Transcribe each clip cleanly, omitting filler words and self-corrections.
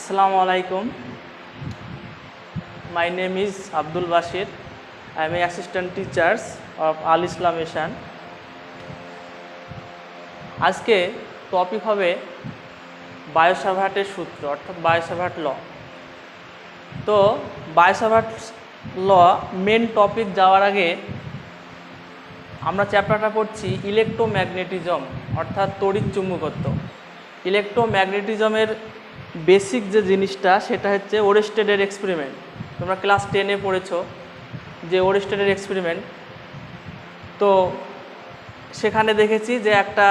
Assalamu alaikum. My name is Abdul Bashir. I am an assistant teacher of Al Islam Mission. আজকে topic হবে বায়োসাভার্টের সূত্র অর্থাৎ বায়োসাভার্ট ল। তো বায়োসাভার্ট ল main topic যাওয়ার আগে আমরা চ্যাপ্টারটা পড়ছি ইলেকট্রোম্যাগনেটিজম অর্থাৎ তড়িৎ চুম্বকত্ব। ইলেকট্রোম্যাগনেটিজমের বেসিক যে জিনিসটা সেটা হচ্ছে ওরেস্টেডের এক্সপেরিমেন্ট। তোমরা ক্লাস 10-এ পড়েছো যে ওরেস্টেডের এক্সপেরিমেন্ট। তো সেখানে দেখেছি যে একটা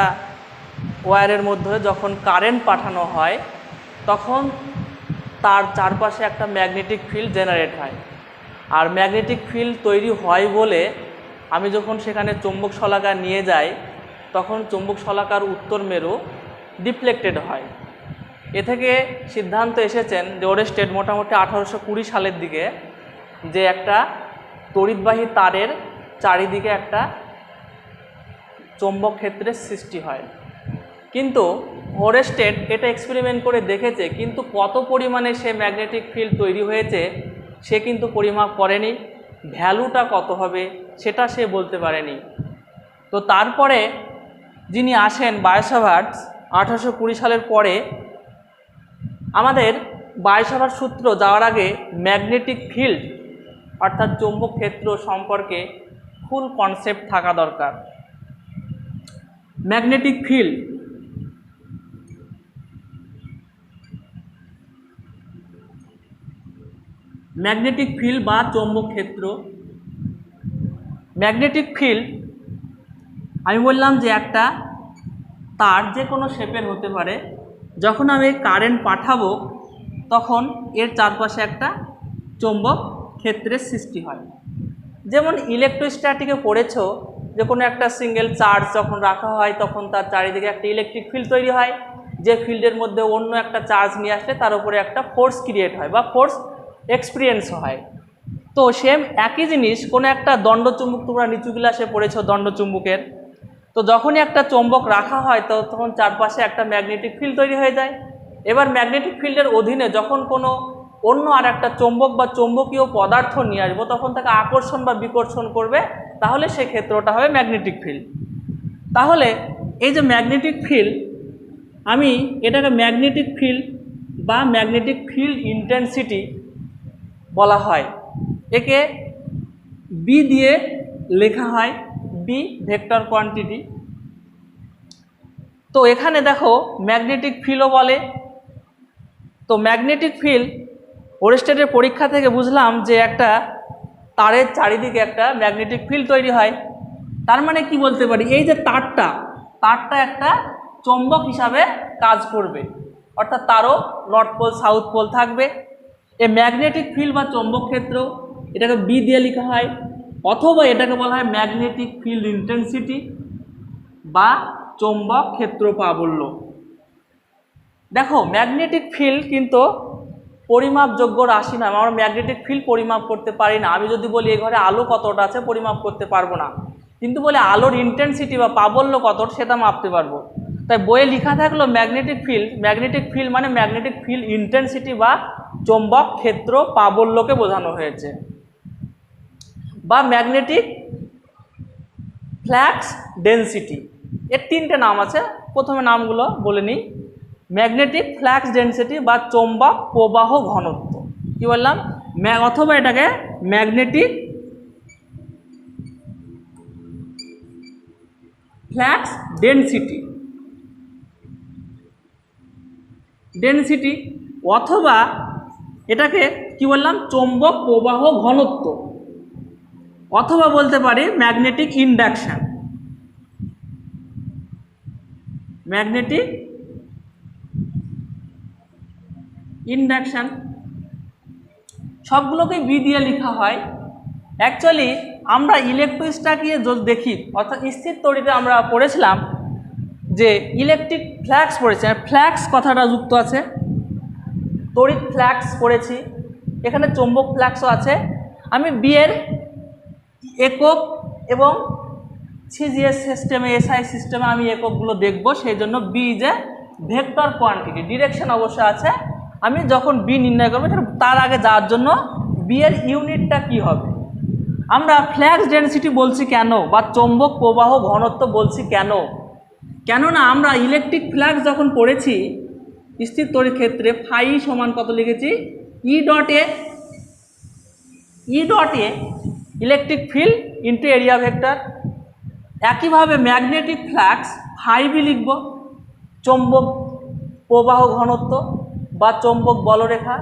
ওয়্যারের মধ্যে যখন কারেন্ট পাঠানো হয় তখন তার চারপাশে একটা ম্যাগনেটিক ফিল্ড জেনারেট হয়। আর ম্যাগনেটিক ফিল্ড তৈরি হয় বলে আমি যখন সেখানে চৌম্বক শলাকা নিয়ে যাই তখন চৌম্বক শলাকার উত্তর মেরু ডিফ্লেক্টেড হয়। এ থেকে সিদ্ধান্ত এসেছেন যে ওরেস্টেড মোটামুটি 1820 সালের দিকে যে একটা তড়িৎবাহী তারের চারিদিকে একটা চৌম্বক ক্ষেত্রের সৃষ্টি হয়। কিন্তু ওরেস্টেড এটা এক্সপেরিমেন্ট করে দেখেছে, কিন্তু কত পরিমাণে সে ম্যাগনেটিক ফিল্ড তৈরি হয়েছে সে কিন্তু পরিমাপ করেনি। ভ্যালুটা কত হবে সেটা সে বলতে পারেনি। তো তারপরে যিনি আসেন বায়োসাভার্ট 1820 সালের পরে আমাদের বায়োসাভার্ট সূত্র যাওয়ার আগে ম্যাগনেটিক ফিল্ড অর্থাৎ চৌম্বক ক্ষেত্র সম্পর্কে ফুল কনসেপ্ট থাকা দরকার। ম্যাগনেটিক ফিল্ড ম্যাগনেটিক ফিল্ড বা চৌম্বক ক্ষেত্র। ম্যাগনেটিক ফিল্ড আমি বললাম যে একটা তার যে কোনো শেপের হতে পারে, যখন আমি কারেন্ট পাঠাবো তখন এর চারপাশে একটা চৌম্বক ক্ষেত্রের সৃষ্টি হয়। যেমন ইলেকট্রোস্ট্যাটিকে পড়েছো যে কোনো একটা সিঙ্গেল চার্জ যখন রাখা হয় তখন তার চারিদিকে একটা ইলেকট্রিক ফিল্ড তৈরি হয়, যে ফিল্ডের মধ্যে অন্য একটা চার্জ নিয়ে আসলে তার উপরে একটা ফোর্স ক্রিয়েট হয় বা ফোর্স এক্সপিরিয়েন্স হয়। তো সেম একই জিনিস কোনো একটা দণ্ডচুম্বক, তোমরা নিচু ক্লাসে পড়েছো দণ্ডচুম্বকের। তো যখনই একটা চৌম্বক রাখা হয় তো তখন চারপাশে একটা ম্যাগনেটিক ফিল্ড তৈরি হয়ে যায়। এবার ম্যাগনেটিক ফিল্ডের অধীনে যখন কোনো অন্য আর একটা চৌম্বক বা চৌম্বকীয় পদার্থ নিয়ে আসবো তখন তাকে আকর্ষণ বা বিকর্ষণ করবে, তাহলে সে ক্ষেত্রটা হবে ম্যাগনেটিক ফিল্ড। তাহলে এই যে ম্যাগনেটিক ফিল্ড, আমি এটাকে ম্যাগনেটিক ফিল্ড বা ম্যাগনেটিক ফিল্ড ইন্টেন্সিটি বলা হয়। একে বি দিয়ে লেখা হয়, বি ভেক্টর কোয়ান্টিটি। তো এখানে দেখো ম্যাগনেটিক ফিল্ডও বলে। তো ম্যাগনেটিক ফিল্ড ওরেস্টেডের পরীক্ষা থেকে বুঝলাম যে একটা তারের চারিদিকে একটা ম্যাগনেটিক ফিল্ড তৈরি হয়। তার মানে কি বলতে পারি, এই যে তারটা একটা চৌম্বক হিসাবে কাজ করবে, অর্থাৎ তারও নর্থ পোল সাউথ পোল থাকবে। এই ম্যাগনেটিক ফিল্ড বা চৌম্বক ক্ষেত্র এটাকে বি দিয়ে লেখা হয়, অথবা এটাকে বলা হয় ম্যাগনেটিক ফিল্ড ইন্টেন্সিটি বা চৌম্বক ক্ষেত্র প্রাবল্য। দেখো ম্যাগনেটিক ফিল্ড কিন্তু পরিমাপযোগ্য রাশি নয়। আমরা ম্যাগনেটিক ফিল্ড পরিমাপ করতে পারি না। আমি যদি বলি এই ঘরে আলো কতটা আছে পরিমাপ করতে পারবো না, কিন্তু বলে আলোর ইন্টেন্সিটি বা প্রাবল্য কত সেটা মাপতে পারবো। তাই বইয়ে লেখা থাকলো ম্যাগনেটিক ফিল্ড মানে ম্যাগনেটিক ফিল্ড ইন্টেন্সিটি বা চৌম্বক ক্ষেত্র প্রাবল্যকে বোঝানো হয়েছে, বা ম্যাগনেটিক ফ্লাক্স ডেন্সিটি। এর তিনটে নাম আছে, প্রথমে নামগুলো বলে নিই। ম্যাগনেটিক ফ্লাক্স ডেন্সিটি বা চৌম্বক প্রবাহ ঘনত্ব, কি বললাম, অথবা এটাকে ম্যাগনেটিক ফ্লাক্স ডেন্সিটি, অথবা এটাকে কি বললাম, চৌম্বক প্রবাহ ঘনত্ব, অথবা বলতে পারি ম্যাগনেটিক ইন্ডাকশন। সবগুলোকে বি দিয়ে লেখা হয়। অ্যাকচুয়ালি আমরা ইলেকট্রোস্ট্যাটিকে যদি দেখি, অর্থাৎ স্থির তড়িতে আমরা পড়েছিলাম যে ইলেকট্রিক ফ্লাক্স পড়েছে, ফ্লাক্স কথাটা যুক্ত আছে, তড়িৎ ফ্লাক্স পড়েছি, এখানে চৌম্বক ফ্লাক্সও আছে। আমি বি এর একক এবং সিজিএস সিস্টেমে, এসআই সিস্টেমে আমি এককগুলো দেখব, সেই জন্য B is a vector quantity. Direction অবশ্যই আছে, আমি যখন বি নির্ণয় করবো তার আগে যাওয়ার জন্য বি এর ইউনিটটা কি হবে। আমরা ফ্লাক্স ডেনসিটি বলছি কেন, বা চৌম্বক প্রবাহ ঘনত্ব বলছি কেন? কেননা আমরা ইলেকট্রিক ফ্লাক্স যখন পড়েছি স্থির তড়িৎ ক্ষেত্রে ফাই সমান কত লিখেছি, E dot A electric field into area vector. একইভাবে ম্যাগনেটিক ফ্লাক্স ফাই বি লিখব, চৌম্বক প্রবাহ ঘনত্ব বা চৌম্বক বলরেখা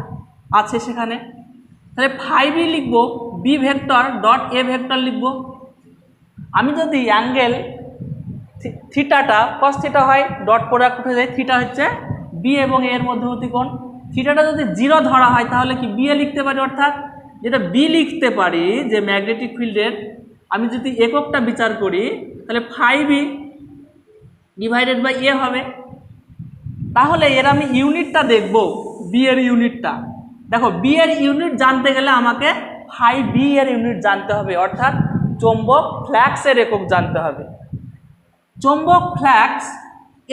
আছে সেখানে, তাহলে ফাই বি লিখব, B vector dot A vector লিখব। আমি যদি অ্যাঙ্গেল থিটাটা কস থিটা হয়, ডট প্রোডাক্ট উঠে যায়, থিটা হচ্ছে বি এবং এর মধ্যবর্তী কোণ, থিটাটা যদি 0 ধরা হয় তাহলে কি বি এ লিখতে পারি, অর্থাৎ যেটা বি লিখতে পারি যে ম্যাগনেটিক ফিল্ডের আমি যদি এককটা বিচার করি তাহলে ফাই বি ডিভাইডেড বাই এ হবে। তাহলে এর আমি ইউনিটটা দেখব, বি এর ইউনিটটা। দেখো বি এর ইউনিট জানতে গেলে আমাকে ফাই বি এর ইউনিট জানতে হবে, অর্থাৎ চৌম্বক ফ্লাক্সের একক জানতে হবে। চৌম্বক ফ্লাক্স,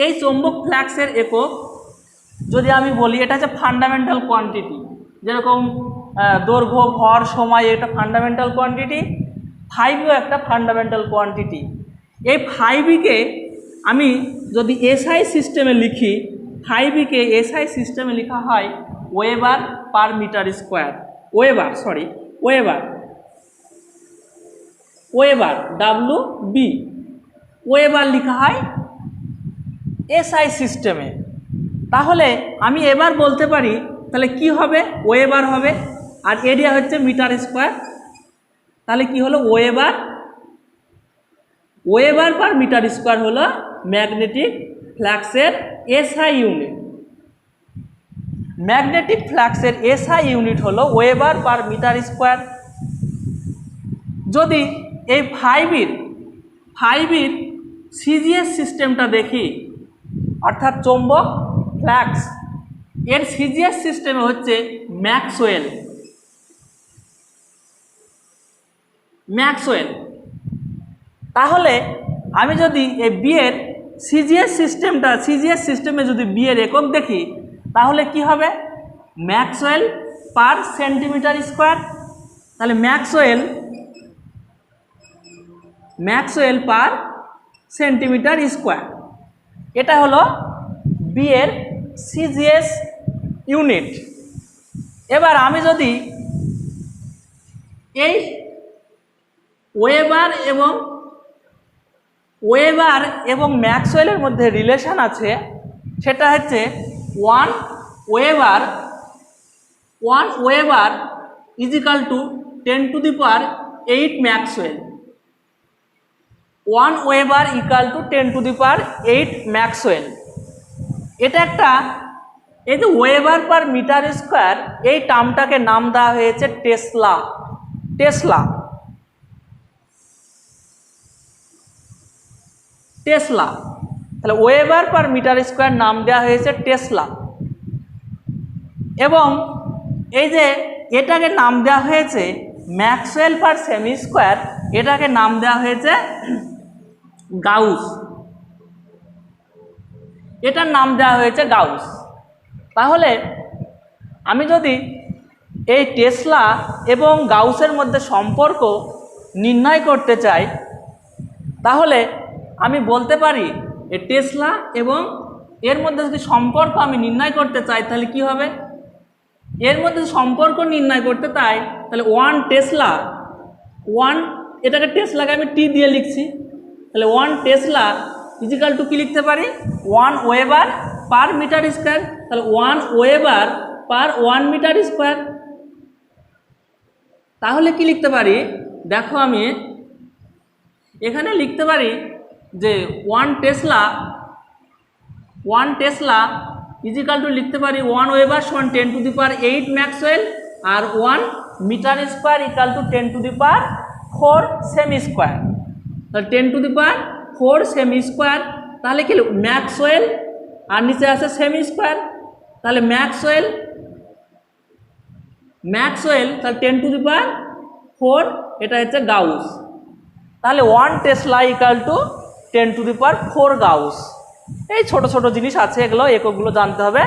এই চৌম্বক ফ্লাক্সের একক যদি আমি বলি এটা হচ্ছে ফান্ডামেন্টাল কোয়ান্টিটি, যেরকম দৈর্ঘ্য ভর সময় এটা ফান্ডামেন্টাল কোয়ান্টিটি, ফাইভও একটা ফান্ডামেন্টাল কোয়ান্টিটি। এই ফাইভিকে আমি যদি এসআই সিস্টেমে লিখি, ফাইভিকে এসআই সিস্টেমে লেখা হয় weber per metre square, weber W B, weber লেখা হয় এসআই সিস্টেমে। তাহলে আমি এবার বলতে পারি তাহলে কি হবে, ওয়েবার হবে, আর এরিয়া হচ্ছে মিটার স্কোয়ার। তাহলে কি হলো, ওয়েবার পার মিটার স্কোয়ার হলো ম্যাগনেটিক ফ্লাক্সের এসআই ইউনিট। ম্যাগনেটিক ফ্লাক্সের এসআই ইউনিট হলো ওয়েবার পার মিটার স্কোয়ার। যদি এই ফাইভির সিজিএস সিস্টেমটা দেখি, অর্থাৎ চৌম্বক ফ্লাক্স এর সিজিএস সিস্টেমে হচ্ছে ম্যাক্সওয়েল। তাহলে আমি যদি এই বি এর সিজিএস সিস্টেমে যদি বি এর একক দেখি তাহলে কি হবে, ম্যাক্সওয়েল পার সেন্টিমিটার স্কোয়ার। তাহলে ম্যাক্সওয়েল পার সেন্টিমিটার স্কোয়ার, এটা হলো বি এর সিজিএস ইউনিট। এবার আমি যদি এই ওয়েবার এবং ম্যাক্সওয়েলের মধ্যে রিলেশন আছে, সেটা হচ্ছে one weber equal to 10⁸ maxwell. 1 weber equal to 10⁸ maxwell. এটা একটা, এই যে ওয়েবার পার মিটার স্কোয়ার, এই টার্মটাকে নাম দেওয়া হয়েছে টেসলা। তাহলে ওয়েবার পার মিটার স্কোয়ার নাম দেওয়া হয়েছে টেসলা। এবং এই যে এটাকে নাম দেওয়া হয়েছে ম্যাক্সওয়েল পার সেমি স্কোয়ার, এটাকে নাম দেওয়া হয়েছে গাউস, এটার নাম দেওয়া হয়েছে গাউস। তাহলে আমি যদি এই টেসলা এবং গাউসের মধ্যে সম্পর্ক নির্ণয় করতে চাই তাহলে আমি বলতে পারি এই টেসলা এবং এর মধ্যে যদি সম্পর্ক আমি নির্ণয় করতে চাই তাহলে কি হবে, এর মধ্যে সম্পর্ক নির্ণয় করতে চাই তাহলে 1 টেসলা, এটাকে টেসলাকে আমি টি দিয়ে লিখছি, তাহলে 1 টেসলা ইজিক্যাল টু কি লিখতে পারি, 1 ওয়েবার পার মিটার স্কোয়ার। তাহলে 1 ওয়েবার পার 1 মিটার স্কোয়ার। তাহলে কি লিখতে পারি, দেখো আমি এখানে লিখতে পারি যে 1 টেসলা ইজিক্যাল টু লিখতে পারি 1 ওয়েবার সমান 10⁸ ম্যাক্সওয়েল, আর 1 মিটার স্কোয়ার ইকাল টু 10⁴ সেমি স্কোয়ার। তাহলে 10⁴ সেমি স্কোয়ার, তাহলে কি ম্যাক্সওয়েল আর নিচে আছে সেমি স্কোয়ার, তাহলে ম্যাক্সওয়েল তাহলে 10⁴, এটা হচ্ছে গাউস। তাহলে 1 টেসলা ইকাল টু 10⁴ গাউস। এই ছোট ছোট জিনিস আছে, এগুলো এককগুলো জানতে হবে।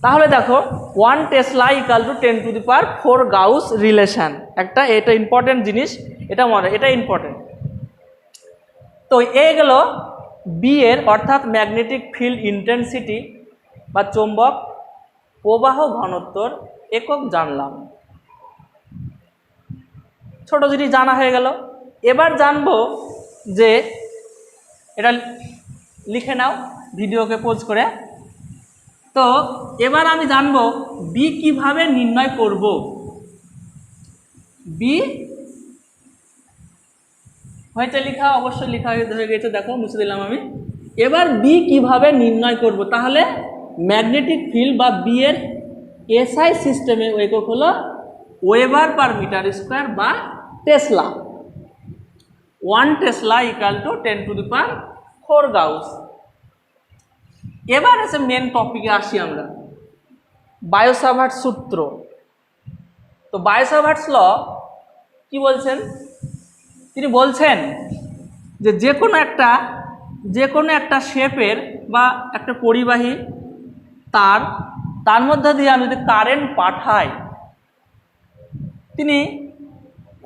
তাহলে দেখো 1 tesla equal to 10⁴ gauss relation, একটা এটা ইম্পর্টেন্ট জিনিস, এটা এটা ইম্পর্টেন্ট। তো এই গেল বি এর অর্থাৎ ম্যাগনেটিক ফিল্ড ইন্টেন্সিটি বা চৌম্বক প্রবাহ ঘনত্বর একক জানলাম। ছোট জিনিস জানা হয়ে গেল। এবার জানবো যে এটা লিখে নাও ভিডিওকে পোজ করে। তো এবার আমি জানবো বি কিভাবে নির্ণয় করব। বি হয়েছে লেখা, অবশ্যই লেখা হয়ে গেছে, দেখো মুছে দিলাম আমি। এবার বি কিভাবে নির্ণয় করব, তাহলে ম্যাগনেটিক ফিল্ড বা বি এর এসআই সিস্টেমে একক হলো ওয়েবার পার মিটার স্কোয়ার বা tesla. 1 tesla equal to 10⁴ gauss. এবার এসে মেন টপিকে আসি আমরা, বায়ো-সাভার্ট সূত্র। তো বায়ো-সাভার্টস ল কি বলছেন, তিনি বলছেন যে যে কোনো একটা শেপের বা একটা পরিবাহী তার মধ্যে দিয়ে আমি যদি কারেন্ট পাঠাই, তিনি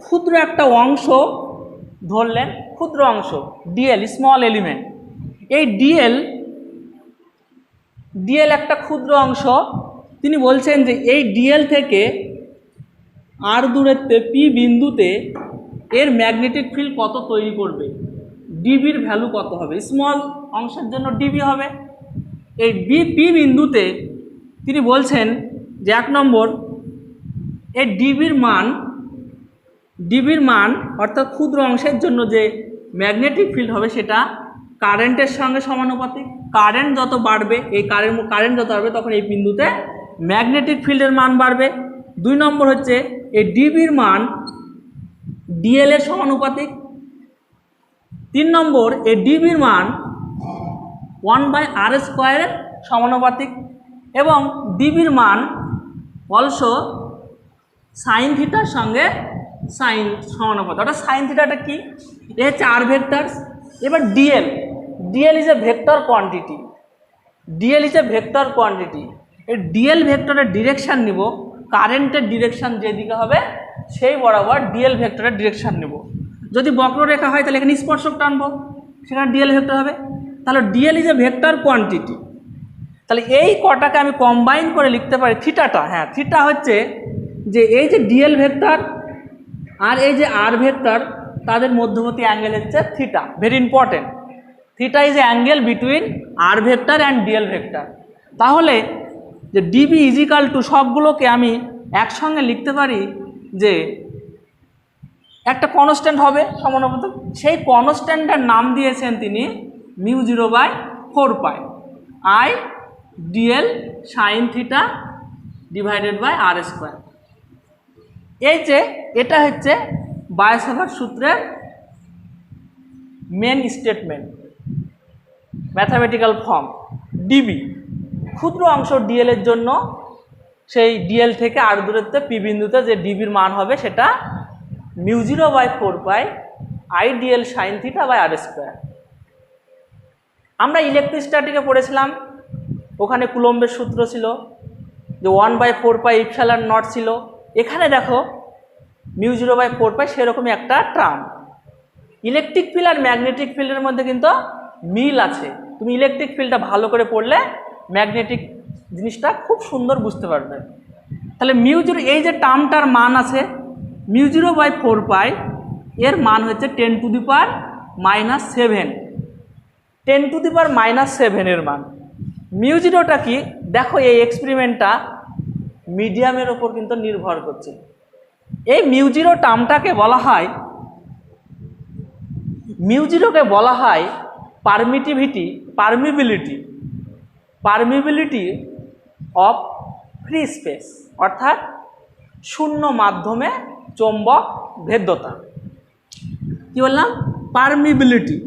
ক্ষুদ্র একটা অংশ ধরলেন, ক্ষুদ্র অংশ ডিএল, স্মল এলিমেন্ট। এই ডিএল একটা ক্ষুদ্র অংশ, তিনি বলছেন যে এই ডিএল থেকে আর দূরত্বে পি বিন্দুতে এর ম্যাগনেটিক ফিল্ড কত তৈরি করবে, ডিবির ভ্যালু কত হবে, স্মল অংশের জন্য ডিবি হবে। এই পি বিন্দুতে তিনি বলছেন যে 1 নম্বর এই ডিবির মান অর্থাৎ ক্ষুদ্র অংশের জন্য যে ম্যাগনেটিক ফিল্ড হবে সেটা কারেন্টের সঙ্গে সমানুপাতিক। কারেন্ট যত বাড়বে, এই কারেন্ট যত বাড়বে তখন এই বিন্দুতে ম্যাগনেটিক ফিল্ডের মান বাড়বে। 2 নম্বর হচ্ছে এই ডিবির মান ডিএল এর সমানুপাতিক। 3 নম্বর এই ডিবির মান 1/r² এর সমানুপাতিক এবং ডিবির মান অলসো সাইন থিটার সঙ্গে সাইন সমানুপাতিক। অর্থাৎ সাইন থিটাটা কি, এ হচ্ছে আর ভেক্টর। এবার DL is a vector quantity, এই ডিএল ভেক্টরের ডিরেকশান নিব, কারেন্টের ডিরেকশান যেদিকে হবে সেই বরাবর ডিএল ভেক্টরের ডিরেকশান নেব। যদি বক্ররেখা হয় তাহলে এখানে স্পর্শক টানবো, সেখানে ডিএল ভেক্টর হবে। তাহলে DL is a vector quantity. তাহলে এই কটাকে আমি কম্বাইন করে লিখতে পারি থিটাটা। হ্যাঁ, থিটা হচ্ছে যে এই যে ডিএল ভেক্টর আর এই যে আর ভেক্টর তাদের মধ্যবর্তী অ্যাঙ্গেল হচ্ছে theta. Very important, theta is a angle between R vector and DL vector. তাহলে যে ডিবি ইজিক্যাল টু সবগুলোকে আমি একসঙ্গে লিখতে পারি যে একটা কনস্ট্যান্ট হবে সমানুপাতিক, সেই কনস্ট্যান্টের নাম দিয়েছেন তিনি μ0/4π I DL sine theta divided by r²। এই যে এটা হচ্ছে বায়ো-সাভার্ট সূত্রের main statement, mathematical form. DB ক্ষুদ্র অংশ ডিএল এর জন্য সেই ডিএল থেকে আর দূরত্বে পি বিন্দুতে যে ডিবির মান হবে সেটা μ0/4π I DL sine theta by r²। আমরা ইলেকট্রোস্ট্যাটিকে পড়েছিলাম, ওখানে কুলম্বের সূত্র ছিল যে 1/4π ইপসাইলন নট ছিল। এখানে দেখো μ0/4π সেরকমই একটা টার্ম। ইলেকট্রিক ফিল্ড আর ম্যাগনেটিক ফিল্ডের মধ্যে কিন্তু মিল আছে। তুমি ইলেকট্রিক ফিল্ডটা ভালো করে পড়লে ম্যাগনেটিক জিনিসটা খুব সুন্দর বুঝতে পারবে। তাহলে μ0, এই যে টার্মটার মান আছে μ0/4π এর মান হচ্ছে 10⁻⁻7, 10⁻⁻7 এর মান। μ0টা কি দেখো, এই এক্সপেরিমেন্টটা মিডিয়ামের ওপর কিন্তু নির্ভর করছে। এই μ0 টার্মটাকে বলা হয়, μ0কে বলা হয় পারমিবিলিটি অফ ফ্রি স্পেস, অর্থাৎ শূন্য মাধ্যমে চৌম্বক ভেদ্যতা। কি বললাম? পারমিবিলিটি।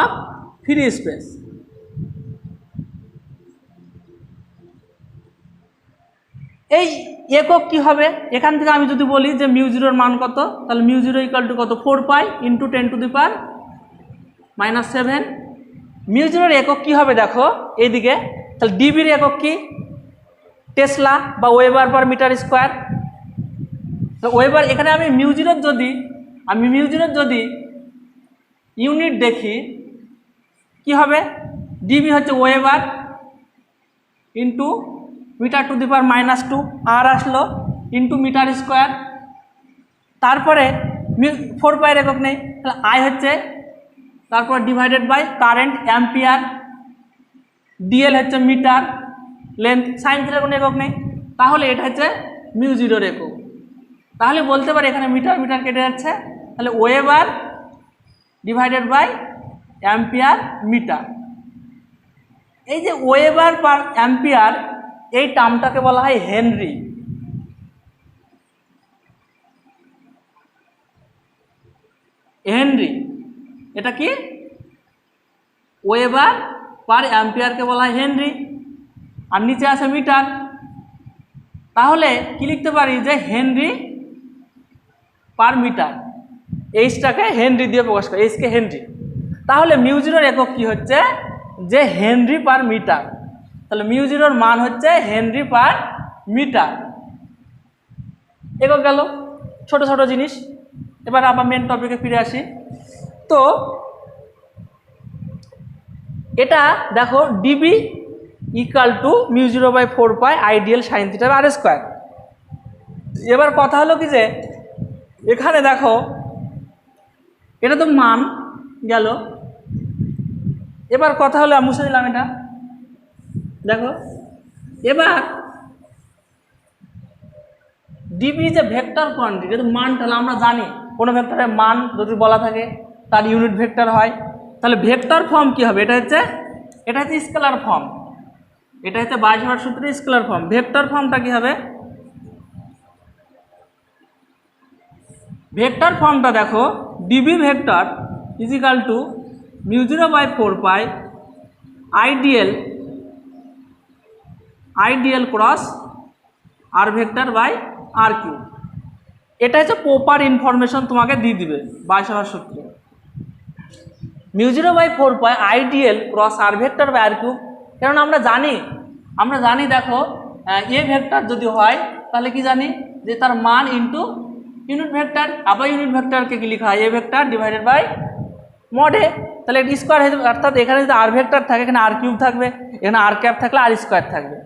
Of free space. এই একক কি হবে, এখান থেকে আমি যদি বলি যে μ0 এর মান কত, তাহলে μ0 = কত, 4π × 10⁻⁻⁷ -7। মিউ জিরোর একক কী হবে দেখো এইদিকে, তাহলে ডিবির একক কি? টেসলা বা ওয়েবার পার মিটার স্কোয়ার। তো ওয়েবার এখানে আমি মিউ জিরোর যদি ইউনিট দেখি কি হবে, ডিবি হচ্ছে weber into metre to the power -2, আর আসলো ইন্টু মিটার স্কোয়ার। তারপরে 4 পায়ের একক নেই, তাহলে আই হচ্ছে, তারপর divided by current ampere, DL হচ্ছে মিটার, লেন্থ, সাইন থিটার কোনো একক নেই, তাহলে এটা হচ্ছে মিউ জিরোর একক। তাহলে বলতে পারি এখানে মিটার মিটার কেটে যাচ্ছে, তাহলে weber divided by ampere metre. এই যে ওয়েবার পার অ্যাম্পিয়ার এই টার্মটাকে বলা হয় হেনরি। হেনরি এটা কি? ওয়েবার পার অ্যাম্পিয়ারকে বলা হয় হেনরি, আর নিচে আছে মিটার। তাহলে কি লিখতে পারি যে হেনরি পার মিটার, এইচটাকে হেনরি দিয়ে প্রকাশ করে, এইচকে হেনরি। তাহলে মিউ জিরোর একক কি হচ্ছে যে হেনরি পার মিটার, তাহলে মিউ জিরোর মান হচ্ছে হেনরি পার মিটার। একক গেল ছোট ছোট জিনিস। এবার আবার মেন টপিকে ফিরে আসি। তো এটা দেখো DB equal to mu zero by 4 pi I DL sine theta R square. এবার কথা হলো কি যে এখানে দেখো এটা তো মান গেল, এবার কথা হলো মুছে দিলাম এটা, দেখো এবার ডিবি যে ভেক্টর কোয়ান্টিটি, যেহেতু মান, তাহলে আমরা জানি কোনো ভেক্টরের মান যদি বলা থাকে তার ইউনিট ভেক্টর হয়, তাহলে ভেক্টর ফর্ম কি হবে? এটা হচ্ছে স্কেলার ফর্ম, এটা হচ্ছে বাইশবার সূত্রে স্কেলার ফর্ম। ভেক্টর ফর্মটা কি হবে? ভেক্টর ফর্মটা দেখো DB vector equal to mu zero by 4 pi I DL cross R vector by R cube. এটা হচ্ছে প্রপার ইনফরমেশন তোমাকে দিয়ে দিবে বাইশবার সূত্রে। Mu zero by 4 pi I DL cross R vector by R cube, কারণ আমরা জানি দেখো এ ভেক্টর যদি হয় তাহলে কি জানি যে তার মান ইন্টু ইউনিট ভেক্টর, আবার ইউনিট ভেক্টরকে কি লেখা হয়? A vector divided by mod A, তাহলে এটি স্কোয়ার হয়ে যাবে। অর্থাৎ এখানে যদি আর ভেক্টর থাকে এখানে আর কিউব থাকবে, এখানে আর ক্যাপ থাকলে আর স্কোয়ার থাকবে।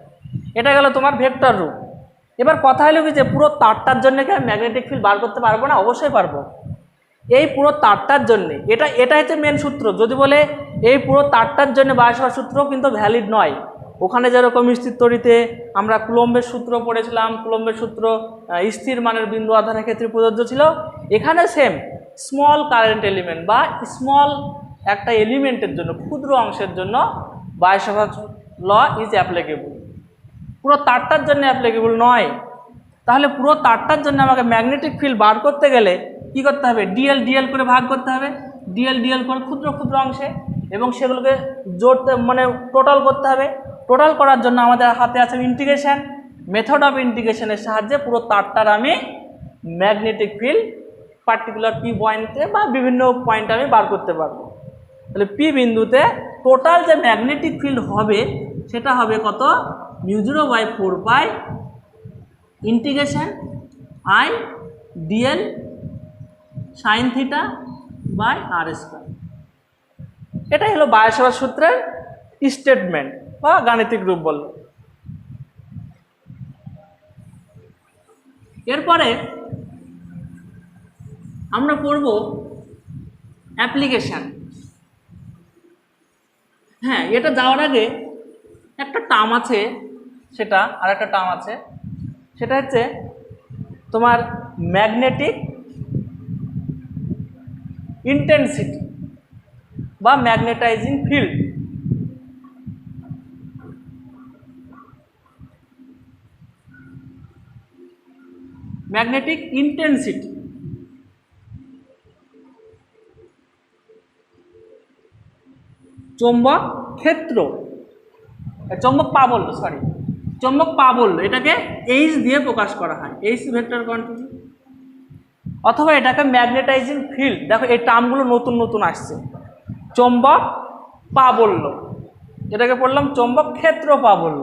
এটা গেল তোমার ভেক্টর রূপ। এবার কথা হলো কি যে পুরো তারটার জন্য কি আমি ম্যাগনেটিক ফিল্ড বার করতে পারবো না? অবশ্যই পারবো। এই পুরো তারটার জন্য এটা হচ্ছে মেন সূত্র। যদি বলে এই পুরো তারটার জন্য বাইশবার সূত্র কিন্তু ভ্যালিড নয়। ওখানে যেরকম স্থির তড়িতে আমরা কুলম্বের সূত্র পড়েছিলাম, কুলম্বের সূত্র স্থির মানের বিন্দু আধানের ক্ষেত্রে প্রযোজ্য ছিল, এখানে সেম স্মল কারেন্ট এলিমেন্ট বা স্মল একটা এলিমেন্টের জন্য, ক্ষুদ্র অংশের জন্য বাইশবার ল ইজ অ্যাপ্লিকেবল, পুরো তারটার জন্য অ্যাপ্লিকেবল নয়। তাহলে পুরো তারটার জন্য আমাকে ম্যাগনেটিক ফিল্ড বার করতে গেলে কি করতে হবে? ডিএল করে ভাগ করতে হবে, ডিএল করে ক্ষুদ্র ক্ষুদ্র অংশে, এবং সেগুলোকে জোড়তে মানে টোটাল করতে হবে। টোটাল করার জন্য আমাদের হাতে আছে ইন্টিগ্রেশন। মেথড অফ ইন্টিগ্রেশনের সাহায্যে পুরো তারটার আমি ম্যাগনেটিক ফিল্ড পার্টিকুলার পি পয়েন্টে বা বিভিন্ন পয়েন্টে আমি বার করতে পারবো। তাহলে পি বিন্দুতে টোটাল যে ম্যাগনেটিক ফিল্ড হবে সেটা হবে কত? Mu zero by 4 pi integration I DL sine theta by R square. এটাই হলো বাইশবার সূত্রের স্টেটমেন্ট বা গাণিতিক রূপ বলল। এরপরে আমরা পড়ব অ্যাপ্লিকেশান। হ্যাঁ, এটা যাওয়ার আগে একটা টার্ম আছে, সেটা আর একটা টার্ম আছে, সেটা হচ্ছে তোমার ম্যাগনেটিক ইন্টেন্সিটি বা ম্যাগনেটাইজিং ফিল্ড। ম্যাগনেটিক ইন্টেন্সিটি চৌম্বক ক্ষেত্র, চৌম্বক প্রাবল্য, এটাকে এইচ দিয়ে প্রকাশ করা হয়, এইচ ভেক্টর কোয়ান্টিটি, অথবা এটাকে ম্যাগনেটাইজিং ফিল্ড। দেখো এই টার্মগুলো নতুন নতুন আসছে। চৌম্বক প্রাবল্য, এটাকে পড়লাম চৌম্বক ক্ষেত্র প্রাবল্য।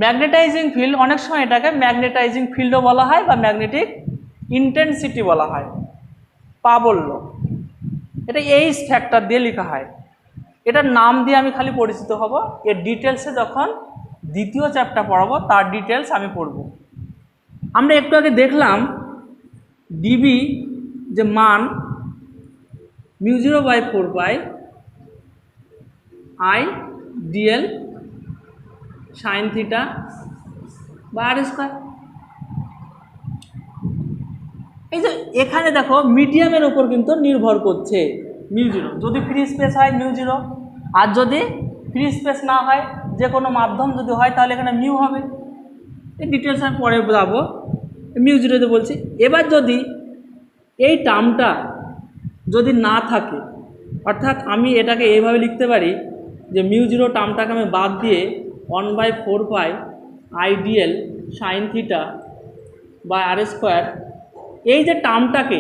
ম্যাগনেটাইজিং ফিল্ড, অনেক সময় এটাকে ম্যাগনেটাইজিং ফিল্ডও বলা হয় বা ম্যাগনেটিক ইন্টেন্সিটি বলা হয়। প্রাবল্য এটা এইচ ফ্যাক্টর দিয়ে লেখা হয়। এটার নাম দিয়ে আমি খালি পরিচিত হব, এর ডিটেলসে যখন দ্বিতীয় চ্যাপ্টার পড়াবো তার ডিটেলস আমি পড়ব। আমরা একটু আগে দেখলাম ডিবি যে মান μ0/4 I dl সাইন থিটা বা আর স্কোয়ার। এই যে এখানে দেখো মিডিয়ামের উপর কিন্তু নির্ভর করছে μ0, যদি ফ্রি স্পেস হয় μ0, আর যদি ফ্রি স্পেস না হয় যে কোনো মাধ্যম যদি হয় তাহলে এখানে মিউ হবে। এই ডিটেলস আমি পরে যাবো, μ0 বলছি। এবার যদি এই টার্মটা যদি না থাকে, অর্থাৎ আমি এটাকে এইভাবে লিখতে পারি যে μ0 টার্মটাকে আমি বাদ দিয়ে 1/4 I dl সাইন থিটা বা আর স্কোয়ার, এই যে টার্মটাকে,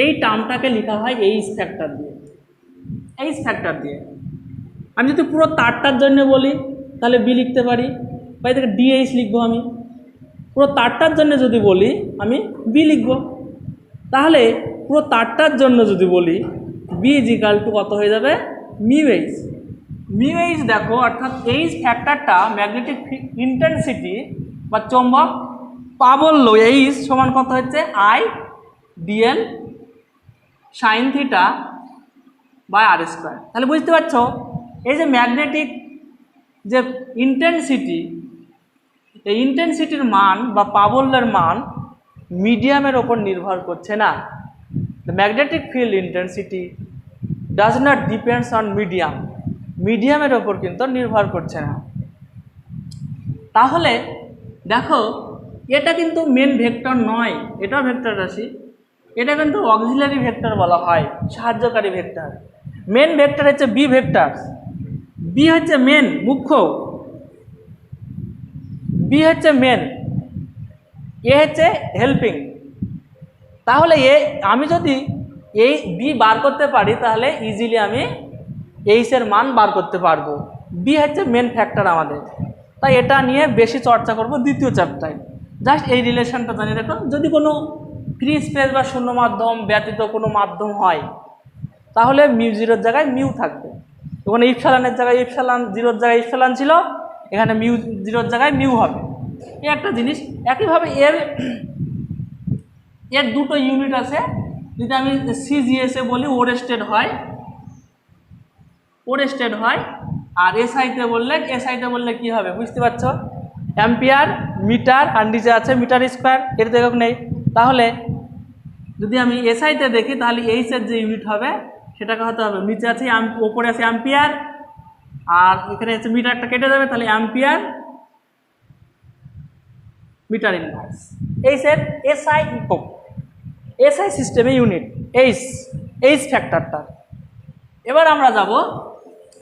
এই টার্মটাকে লেখা হয় এইচ ফ্যাক্টর দিয়ে। এইচ ফ্যাক্টর দিয়ে আমি যদি পুরো তারটার জন্য বলি তাহলে বি লিখতে পারি, বা এটাকে ডিএইচ লিখবো। আমি পুরো তারটার জন্য যদি বলি আমি বি লিখব। তাহলে পুরো তারটার জন্য যদি বলি বি ইজিক্যাল টু কত হয়ে যাবে, মিউএইচ। মিউএইচ দেখো, অর্থাৎ এইচ ফ্যাক্টরটা ম্যাগনেটিক ইন্টেন্সিটি বা চৌম্বক প্রাবল্য এইচ সমান কত হচ্ছে I dl sine theta by R square. তাহলে বুঝতে পারছো এই যে ম্যাগনেটিক যে ইন্টেন্সিটি, এই ইন্টেন্সিটির মান বা প্রাবল্যের মান মিডিয়ামের ওপর নির্ভর করছে না। The magnetic field intensity does not depends on medium, মিডিয়ামের ওপর কিন্তু নির্ভর করছে না। তাহলে দেখো এটা কিন্তু মেন ভেক্টর নয়, এটাও ভেক্টর রাশি, এটা কিন্তু অক্সিলারি ভেক্টর বলা হয়, সাহায্যকারী ভেক্টর। মেন ভেক্টর হচ্ছে বি ভেক্টর, বি হচ্ছে মেন মুখ্য, বি হচ্ছে মেন, এ হচ্ছে হেল্পিং। তাহলে আমি যদি এই বি বার করতে পারি তাহলে ইজিলি আমি এইচের মান বার করতে পারবো। বি হচ্ছে মেন ফ্যাক্টর আমাদের, তাই এটা নিয়ে বেশি চর্চা করব দ্বিতীয় চ্যাপ্টারে। জাস্ট এই রিলেশনটা জানিয়ে রাখো, যদি কোনো ফ্রি স্পেস বা শূন্য মাধ্যম ব্যতীত কোনো মাধ্যম হয় তাহলে μ0 জায়গায় মিউ থাকবে। ওখানে ইপসালানের জায়গায় ইপসালান, 0 জায়গায় ইপসালান ছিল, এখানে μ0 জায়গায় মিউ হবে। এই একটা জিনিস। একইভাবে এর দুটো ইউনিট আছে। যদি আমি সিজিএসে বলি ওরেস্টেড হয়, ওরেস্টেড হয়, আর এসআইতে বললে কি হবে বুঝতে পারছো, অ্যাম্পিয়ার, মিটার, আর নিচে আছে মিটার স্কোয়ার, এর তো একক নেই। তাহলে যদি আমি এসআইতে দেখি তাহলে এইচের যে ইউনিট হবে সেটাকে হতে হবে, নিচে আছে ওপরে আছে অ্যাম্পিয়ার, আর এখানে হচ্ছে মিটারটা কেটে যাবে, তাহলে অ্যাম্পিয়ার মিটার ইনভার্স। এইচের এসআই একক, এসআই সিস্টেমে ইউনিট এইচ ফ্যাক্টরটা। এবার আমরা যাব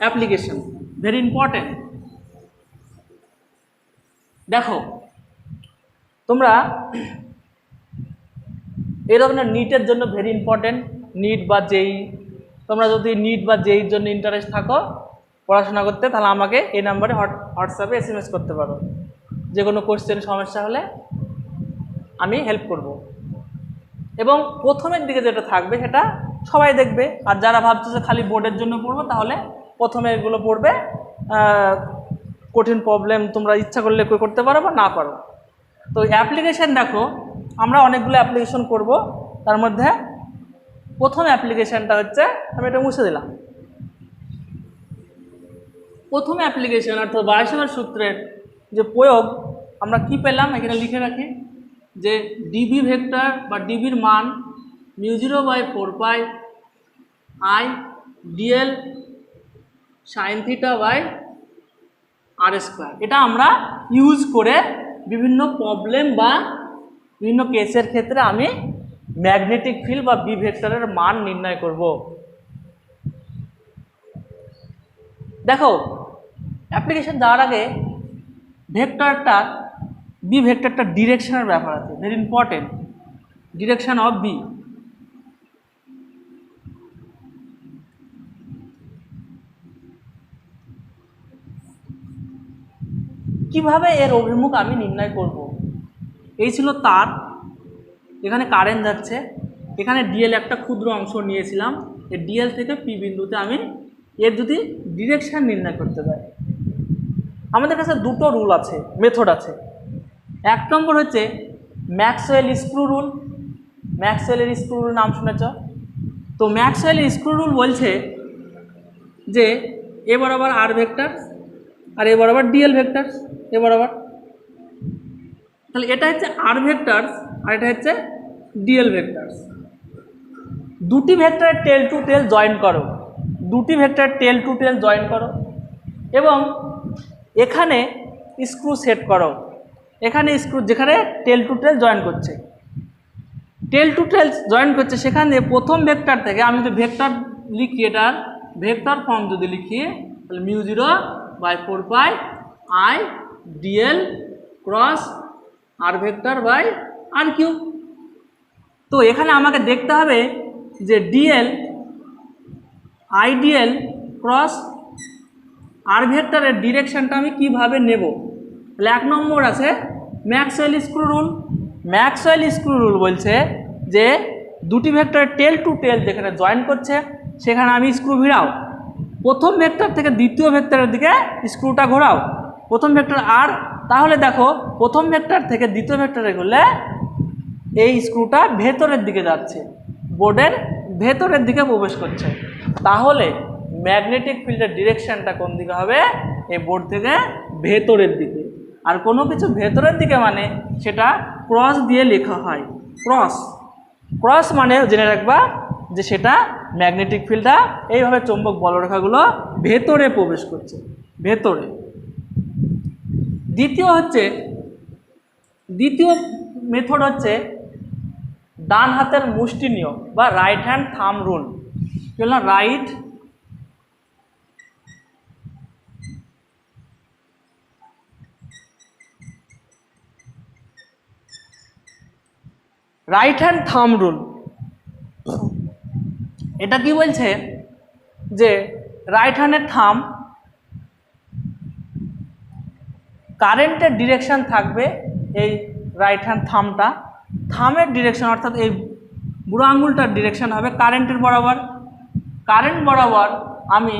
অ্যাপ্লিকেশন, ভেরি ইম্পর্টেন্ট। দেখো তোমরা এই ধরনের নিটের জন্য ভেরি ইম্পর্টেন্ট, নিট বা জেই, তোমরা যদি নিট বা জেইর জন্য ইন্টারেস্ট থাকো পড়াশোনা করতে, তাহলে আমাকে এই নাম্বারে হোয়াটসঅ্যাপে SMS করতে পারো। যে কোনো কোশ্চেন সমস্যা হলে আমি হেল্প করব। এবং প্রথমের দিকে যেটা থাকবে সেটা সবাই দেখবে, আর যারা ভাবছে যে খালি বোর্ডের জন্য পড়বো তাহলে প্রথমে এগুলো পড়বে। কঠিন প্রবলেম তোমরা ইচ্ছা করলে করতে পারো বা না পারো। তো অ্যাপ্লিকেশান দেখো, আমরা অনেকগুলো অ্যাপ্লিকেশন করব, তার মধ্যে প্রথম অ্যাপ্লিকেশানটা হচ্ছে, আমি এটা মুছে দিলাম। প্রথম অ্যাপ্লিকেশান অর্থাৎ বায়োসাভার সূত্রের যে প্রয়োগ আমরা কি পেলাম এখানে লিখে রাখি, যে ডিবি ভেক্টর বা ডিবির মান μ0/4 I dl sine theta by R square. এটা আমরা ইউজ করে বিভিন্ন প্রবলেম বা বিভিন্ন কেসের ক্ষেত্রে আমি ম্যাগনেটিক ফিল্ড বা বি ভেক্টরের মান নির্ণয় করব। দেখো অ্যাপ্লিকেশন যাওয়ার আগে ভেক্টরটা বি ভেক্টরটা ডিরেকশনের ব্যাপার আছে, very important, direction of B. কিভাবে এর অভিমুখ আমি নির্ণয় করব। এই ছিল তার, এখানে কারেন্ট যাচ্ছে, এখানে ডিএল একটা ক্ষুদ্র অংশ নিয়েছিলাম, এই ডিএল থেকে পি বিন্দুতে আমি এর যদি ডিরেকশান নির্ণয় করতে পারি। আমাদের কাছে দুটো রুল আছে, মেথড আছে। এক নম্বর হচ্ছে ম্যাক্সওয়েল স্ক্রু রুল। ম্যাক্সওয়েলের স্ক্রু রুল নাম শুনেছ? তো ম্যাক্সওয়েলের স্ক্রু রুল বলছে যে এ বরাবর আর ভেক্টর আর এ বরাবর ডিএল ভেক্টর, এ বরাবর। তাহলে এটা হচ্ছে আর ভেক্টরস আর এটা হচ্ছে ডিএল ভেক্টরস। দুটি ভেক্টরের টেল টু টেল জয়েন করো, দুটি ভেক্টরের টেল টু টেল জয়েন করো এবং এখানে স্ক্রু সেট করো। এখানে স্ক্রু যেখানে টেল টু টেল জয়েন করছে, টেল টু টেল জয়েন করছে, সেখানে প্রথম ভেক্টর থেকে আমি যদি ভেক্টর লিখি, এটার ভেক্টর ফর্ম যদি লিখি, তাহলে μ0/4π I dl cross R vector by R cube. তো এখানে আমাকে দেখতে হবে যে ডিএল আইডিএল ক্রস আর ভেক্টরের ডিরেকশানটা আমি কিভাবে নেব। তাহলে এক নম্বর আছে Maxwell screw rule. Maxwell screw rule বলছে যে দুটি ভেক্টরের টেল টু টেল যেখানে জয়েন করছে সেখানে আমি স্ক্রু ভিড়াও, প্রথম ভেক্টর থেকে দ্বিতীয় ভেক্টরের দিকে স্ক্রুটা ঘোরাও, প্রথম ভেক্টর আর, তাহলে দেখো প্রথম ভেক্টর থেকে দ্বিতীয় ভেক্টরে গেলে এই স্ক্রুটা ভেতরের দিকে যাচ্ছে, বোর্ডের ভেতরের দিকে প্রবেশ করছে। তাহলে ম্যাগনেটিক ফিল্ডের ডিরেকশানটা কোন দিকে হবে? এই বোর্ড থেকে ভেতরের দিকে। আর কোনো কিছু ভেতরের দিকে মানে সেটা ক্রস দিয়ে লেখা হয়। ক্রস, ক্রস মানে জেনে রাখবা যে সেটা ম্যাগনেটিক ফিল্ডটা এইভাবে চৌম্বক বলরেখাগুলো ভেতরে প্রবেশ করছে, ভেতরে। দ্বিতীয় মেথড হচ্ছে ডান হাতের মুষ্টি নিয়ম বা রাইট হ্যান্ড থাম রুল। কি বললাম? রাইট হ্যান্ড থাম রুল। এটা কি বলছে যে রাইট হ্যান্ডের থাম, কারেন্টের ডিরেকশান থাকবে এই রাইট হ্যান্ড থামটা, থামের ডিরেকশান অর্থাৎ এই বুড়ো আঙুলটার ডিরেকশান হবে কারেন্টের বরাবর। কারেন্ট বরাবর আমি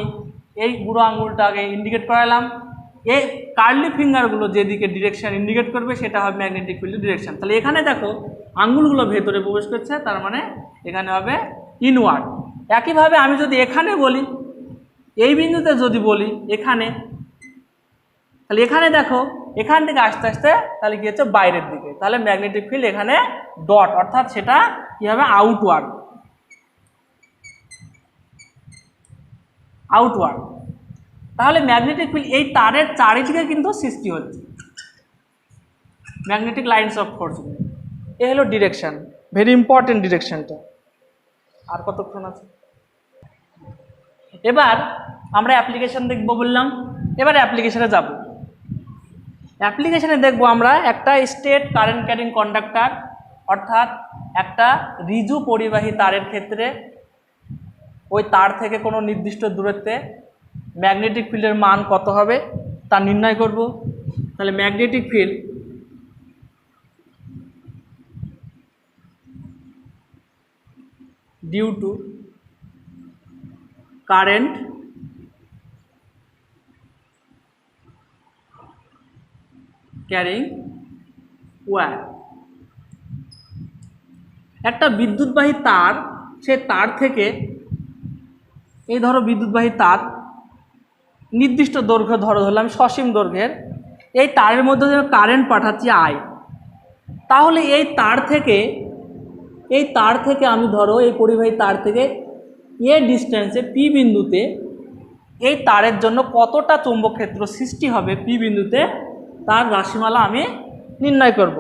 এই বুড়ো আঙুলটাকে ইন্ডিকেট করালাম, এই কার্লি ফিঙ্গারগুলো যেদিকে ডিরেকশান ইন্ডিকেট করবে সেটা হবে ম্যাগনেটিক ফিল্ডের ডিরেকশান। তাহলে এখানে দেখো আঙুলগুলো ভেতরে প্রবেশ করছে, তার মানে এখানে হবে ইনওয়ার্ড। একইভাবে আমি যদি এখানে বলি, এই বিন্দুতে যদি বলি এখানে, তাহলে এখানে দেখো এখান থেকে আস্তে আস্তে তাহলে কি হচ্ছে? বাইরের দিকে। তাহলে ম্যাগনেটিক ফিল্ড এখানে ডট, অর্থাৎ সেটা কি হবে? Outward, outward. তাহলে ম্যাগনেটিক ফিল্ড এই তারের চারিদিকে কিন্তু সৃষ্টি হচ্ছে, ম্যাগনেটিক লাইন্স অফ ফোর্স। এ হলো ডিরেকশান, ভেরি ইম্পর্টেন্ট ডিরেকশানটা। আর কতক্ষণ আছে? এবার আমরা অ্যাপ্লিকেশান দেখব বললাম, এবার অ্যাপ্লিকেশানে যাব। অ্যাপ্লিকেশানে দেখব আমরা একটা স্টেট কারেন্ট ক্যারিং কন্ডাক্টর, অর্থাৎ একটা রিজু পরিবাহী তারের ক্ষেত্রে ওই তার থেকে কোনো নির্দিষ্ট দূরত্বে ম্যাগনেটিক ফিল্ডের মান কত হবে তা নির্ণয় করব। তাহলে magnetic field due to current carrying wire. একটা বিদ্যুৎবাহী তার, সে তার থেকে, এই ধরো বিদ্যুৎবাহী তার নির্দিষ্ট দৈর্ঘ্য ধরলাম সসীম দৈর্ঘ্যের, এই তারের মধ্যে যে কারেন্ট পাঠাচ্ছি আই, তাহলে এই তার থেকে আমি ধরো এই পরিবাহী তার থেকে এ ডিস্টেন্সে পি বিন্দুতে এই তারের জন্য কতটা চৌম্বক ক্ষেত্র সৃষ্টি হবে পি বিন্দুতে, তার রাশিমালা আমি নির্ণয় করব।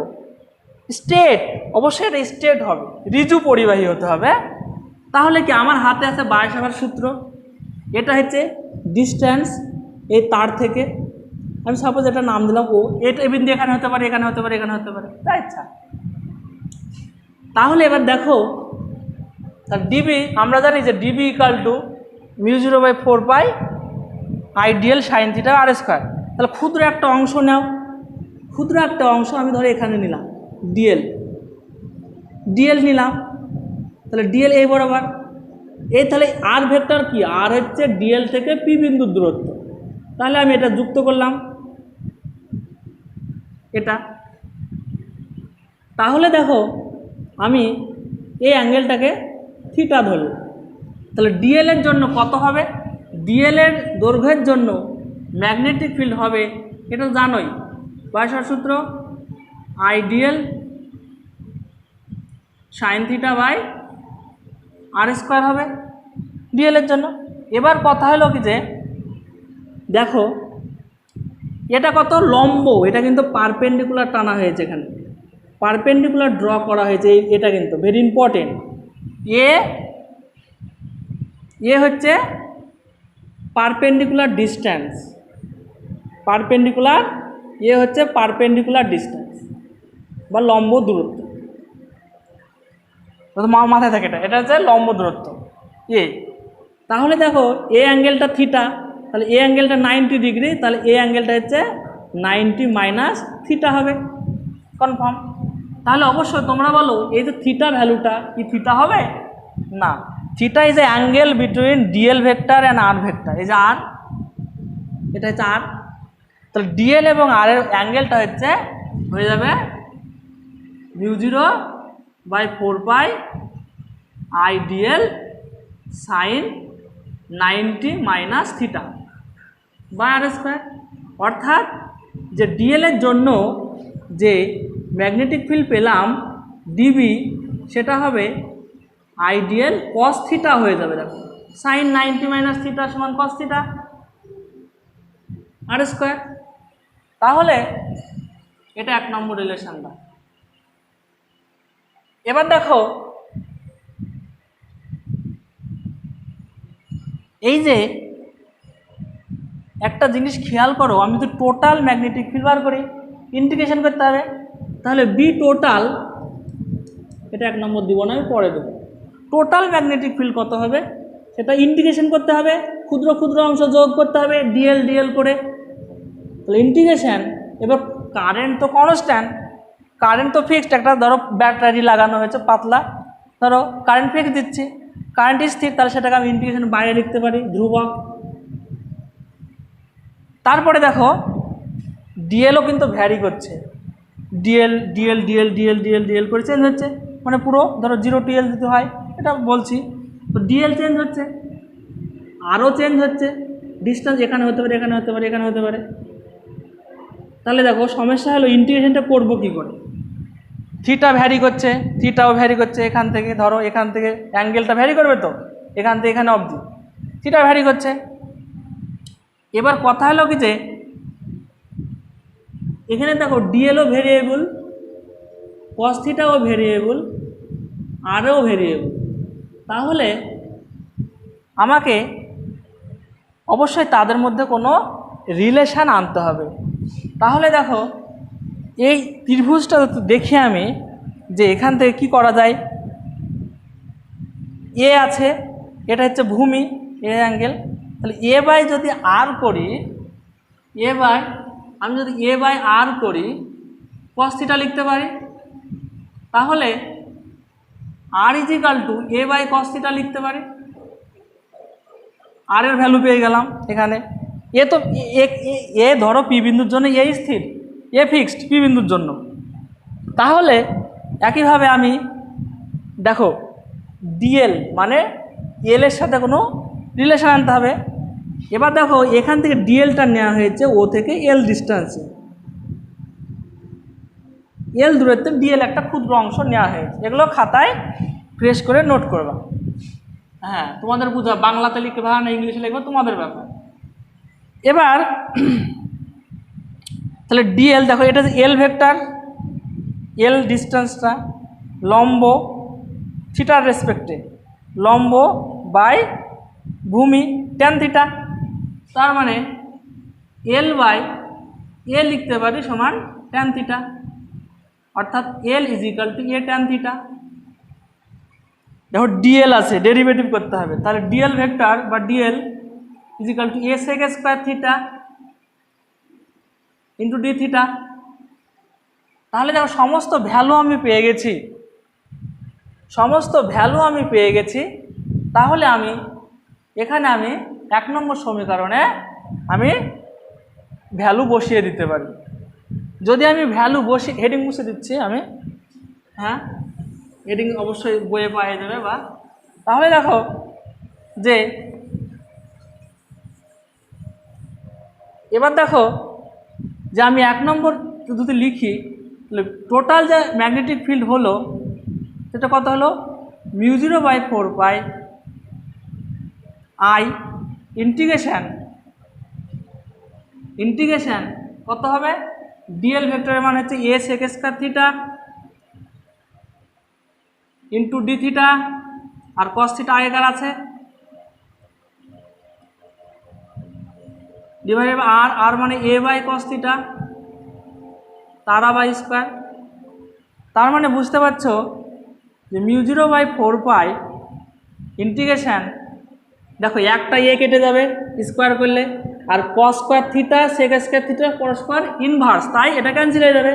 স্টেট, অবশ্যই এটা স্টেট হবে, রিজু পরিবাহী হতে হবে। তাহলে কি আমার হাতে আছে বায়সাভার সূত্র, এটা হচ্ছে ডিস্টেন্স এই তার থেকে, আমি সাপোজ এটা নাম দিলাম ও, এটা বিন্দু এখানে হতে পারে, এখানে হতে পারে, এখানে হতে পারে, তাই ইচ্ছা। তাহলে এবার দেখো তার ডিবি, আমরা জানি যে dB equal to μ0/4π ideal sine theta R square. তাহলে ক্ষুদ্র একটা অংশ নাও, ক্ষুদ্র একটা অংশ আমি ধরো এখানে নিলাম ডিএল, ডিএল নিলাম, তাহলে ডিএল এই বরাবর, এই তাহলে আর ভেক্টর কি, আর হচ্ছে ডিএল থেকে পি বিন্দুর দূরত্ব, তাহলে আমি এটা যুক্ত করলাম এটা। তাহলে দেখো আমি এই অ্যাঙ্গেলটাকে থিটা ধরলাম, তাহলে ডিএল এর জন্য কত হবে, ডিএল এর দৈর্ঘ্যের জন্য ম্যাগনেটিক ফিল্ড হবে, এটা জানোই বায়সার সূত্র, I DL sine theta by R square হবে ডিএল এর জন্য। এবার কথা হলো কি যে দেখো এটা কত লম্ব, এটা কিন্তু পারপেন্ডিকুলার টানা হয়েছে, এখানে পারপেন্ডিকুলার ড্র করা হয়েছে, এটা কিন্তু ভেরি ইম্পর্টেন্ট। এ হচ্ছে পারপেন্ডিকুলার ডিস্ট্যান্স, পারপেন্ডিকুলার, এ হচ্ছে পারপেন্ডিকুলার ডিস্ট্যান্স বা লম্ব দূরত্ব, মাথায় থাকে এটা, এটা হচ্ছে লম্ব দূরত্ব এ। তাহলে দেখো এ অ্যাঙ্গেলটা থিটা, তাহলে এ অ্যাঙ্গেলটা 90 ডিগ্রি, তাহলে এ অ্যাঙ্গেলটা হচ্ছে 90 মাইনাস থিটা হবে, কনফার্ম। তাহলে অবশ্যই তোমরা বলো এই যে থিটা ভ্যালুটা কি থিটা হবে না, theta is a angle between DL vector and R vector, এই যে আর, এটা হচ্ছে আর, তাহলে ডিএল এবং আর এর অ্যাঙ্গেলটা হচ্ছে হয়ে যাবে μ0/4 I DL sine 90 minus theta by R square. অর্থাৎ যে ডিএল এর জন্য যে ম্যাগনেটিক ফিল্ড পেলাম ডিবি, সেটা হবে আইডিএল কস থিটা হয়ে যাবে, দেখো সাইন 90 মাইনাস থিটা সমান কস থিটা আর স্কোয়ার। তাহলে এটা 1 নম্বর রিলেশনটা। এবার দেখো এই যে একটা জিনিস খেয়াল করো, আমি তো টোটাল ম্যাগনেটিক ফিল্ড বার করি, ইন্টিগ্রেশন করতে হবে, তাহলে বি টোটাল, এটা 1 নম্বর দিব না, আমি পরে দেবো। টোটাল ম্যাগনেটিক ফিল্ড কত হবে সেটা ইন্টিগ্রেশন করতে হবে, ক্ষুদ্র ক্ষুদ্র অংশ যোগ করতে হবে ডিএল ডিএল করে, তাহলে ইন্টিগ্রেশন। এবার কারেন্ট তো কনস্ট্যান্ট, কারেন্ট তো ফিক্সড, একটা ধরো ব্যাটারি লাগানো হয়েছে পাতলা, ধরো কারেন্ট ফিক্স দিচ্ছি, কারেন্ট স্থির, তাহলে সেটাকে আমি ইন্টিগ্রেশন বাইরে লিখতে পারি ধ্রুবক। তারপরে দেখো ডিএলও কিন্তু ভ্যারি করছে, DL DL DL DL DL DL করে চেঞ্জ হচ্ছে, মানে পুরো ধরো 0 টিএল দিতে হয়, এটা বলছি, তো ডিএল চেঞ্জ হচ্ছে, আরও চেঞ্জ হচ্ছে, ডিস্টেন্স এখানে হতে পারে, এখানে হতে পারে, এখানে হতে পারে। তাহলে দেখো সমস্যা হলো ইন্টিগ্রেশনটা করবো কী করে, থিটা ভ্যারি করছে, থিটাও ভ্যারি করছে, এখান থেকে ধরো এখান থেকে অ্যাঙ্গেলটা ভ্যারি করবে, তো এখান থেকে এখানে অবধি থিটা ভ্যারি করছে। এবার কথা হলো কি যে এখানে দেখো ডিএলও ভেরিয়েবল, কস থিটাও ভেরিয়েবল, আরও ভেরিয়েবল, তাহলে আমাকে অবশ্যই তাদের মধ্যে কোনো রিলেশান আনতে হবে। তাহলে দেখো এই ত্রিভুজটা দেখি আমি যে এখান থেকে কি করা যায়, এ আছে, এটা হচ্ছে ভূমি, এ অ্যাঙ্গেল, তাহলে এ বাই যদি আর করি, এ বাই, আমি যদি এ বাই আর করি কস থিটা লিখতে পারি, তাহলে r equal to a by cos theta লিখতে পারি, আর এর ভ্যালু পেয়ে গেলাম এখানে। এ তো এ ধরো পি বিন্দুর জন্য এ স্থির, এ ফিক্সড পি বিন্দুর জন্য, তাহলে একইভাবে আমি দেখো ডিএল মানে এল এর সাথে কোনো রিলেশন আনতে হবে। এবার দেখো এখান থেকে ডিএলটা নেওয়া হয়েছে ও থেকে এল ডিস্টেন্সে, এল দূরত্বে ডিএল একটা ক্ষুদ্র অংশ নেওয়া হয়েছে, এগুলো খাতায় প্রেস করে নোট করবা। হ্যাঁ তোমাদের বুঝা, বাংলাতে লিখবা না ইংলিশে লিখবা তোমাদের ব্যাপার। এবার তাহলে ডিএল দেখো এটা যে এল ভেক্টর, এল ডিস্টেন্সটা লম্ব থিটার রেসপেক্টে, লম্ব বাই ভূমি ট্যান থিটা, তার মানে এল বাই এ লিখতে পারি সমান ট্যান থিটা, অর্থাৎ l equal to a tan theta. দেখো ডিএল আছে, ডেরিভেটিভ করতে হবে, তাহলে ডিএল ভেক্টর বা dl equal to a sec square theta into D theta, তাহলে দেখো সমস্ত ভ্যালু আমি পেয়ে গেছি, সমস্ত ভ্যালু আমি পেয়ে গেছি। তাহলে আমি এখানে আমি 1 নম্বর সমীকরণে আমি ভ্যালু বসিয়ে দিতে পারি। যদি আমি ভ্যালু বসিয়ে, হেডিং মুছে দিচ্ছি আমি, হ্যাঁ হেডিং অবশ্যই বইয়ে পাওয়া যাবে বা, তাহলে দেখো যে এবার দেখো যে আমি 1 নম্বর যদি লিখি, টোটাল যে ম্যাগনেটিক ফিল্ড হলো সেটা কত হলো, μ0/4 I ইন্টিগ্রেশন কত হবে, ডিএল ভেক্টরের মান হচ্ছে a sec square theta into D theta, আর কস থিটা আগেকার আছে, ডিভাইডেড বাই আর, আর মানে a বাই কস থিটা তারা বাই স্কয়ার। তার মানে বুঝতে পারছো যে μ0/4 ইন্টিগ্রেশন, দেখো একটা এ কেটে যাবে স্কোয়ার করলে, আর cos square theta sec square theta পরস্পর ইনভার্স, তাই এটা ক্যান্সেল হয়ে যাবে,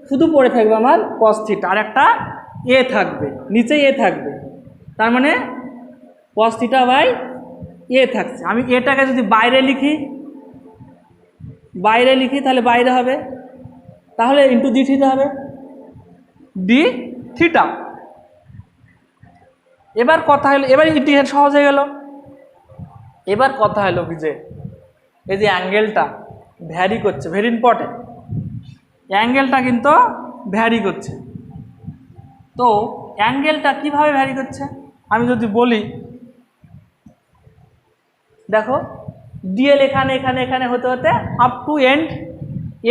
শুধু পড়ে থাকবে আমার কস থিটা, আর একটা এ থাকবে, নিচে এ থাকবে, তার মানে কস থিটা বাই এ থাকছে। আমি এটাকে যদি বাইরে লিখি তাহলে বাইরে হবে, তাহলে ইন্টু ডি থিটা হবে, ডি থিটা। এবার কথা হলো, এবার ইন্টিগ্রেশন সহজ হয়ে গেল। এবার কথা হলো কি যে এই যে অ্যাঙ্গেলটা ভ্যারি করছে, ভেরি ইম্পর্টেন্ট, অ্যাঙ্গেলটা কিন্তু ভ্যারি করছে। তো অ্যাঙ্গেলটা কিভাবে ভ্যারি করছে আমি যদি বলি, দেখো ডিএল এখানে এখানে এখানে হতে হতে আপ টু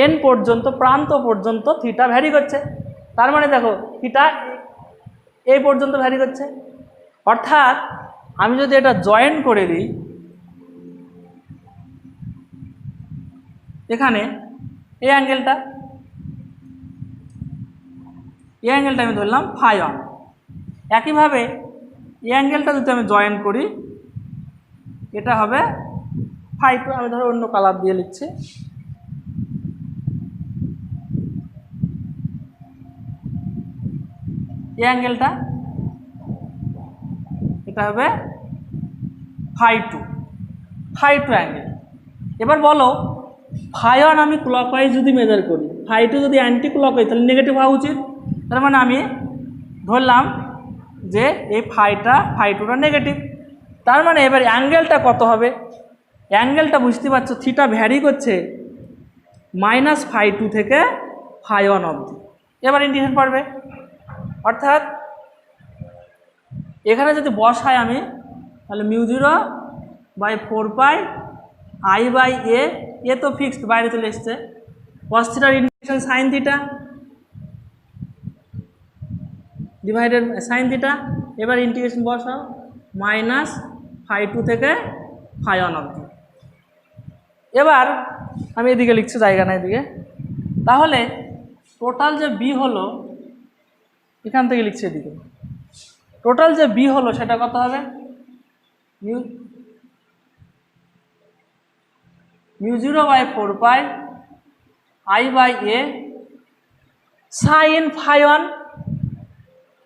এন্ড পর্যন্ত, প্রান্ত পর্যন্ত থিটা ভ্যারি করছে। তার মানে দেখো থিটা এই পর্যন্ত ভ্যারি করছে, অর্থাৎ আমি যদি এটা জয়েন করে দিই, এখানে এই অ্যাঙ্গেলটা আমি ধরলাম φ1, একইভাবে এই অ্যাঙ্গেলটা যদি আমি জয়েন করি এটা হবে φ2, আমি ধরো অন্য কালার দিয়ে লিখছি, এই অ্যাঙ্গেলটা এটা হবে φ2 অ্যাঙ্গেল। এবার বলো φ1 আমি ক্লকওয়াইজ যদি মেজার করি, φ2 যদি অ্যান্টি ক্লকওয়াইজ তাহলে নেগেটিভ হওয়া উচিত। তার মানে আমি ধরলাম যে এই φ2টা নেগেটিভ। তার মানে এবার অ্যাঙ্গেলটা কত হবে, অ্যাঙ্গেলটা বুঝতে পারছো থিটা ভ্যারি করছে -φ2 থেকে φ1 অবধি। এবার ইন্টিগ্রেশন পড়বে, অর্থাৎ এখানে যদি বসাই আমি তাহলে μ0/4 I/a, এ তো ফিক্সড বাইরে চলে এসছে, কস থিটার integration sign theta divided sine theta, এবার ইন্টিগ্রেশন বসাও -φ2 থেকে φ1 অবধি। এবার আমি এদিকে লিখছি, জায়গা না এদিকে, তাহলে টোটাল যে বি হলো, এখান থেকে লিখছি এদিকে, টোটাল যে বি হলো সেটা কত হবে, μ0/4 I/a সাইন φ1,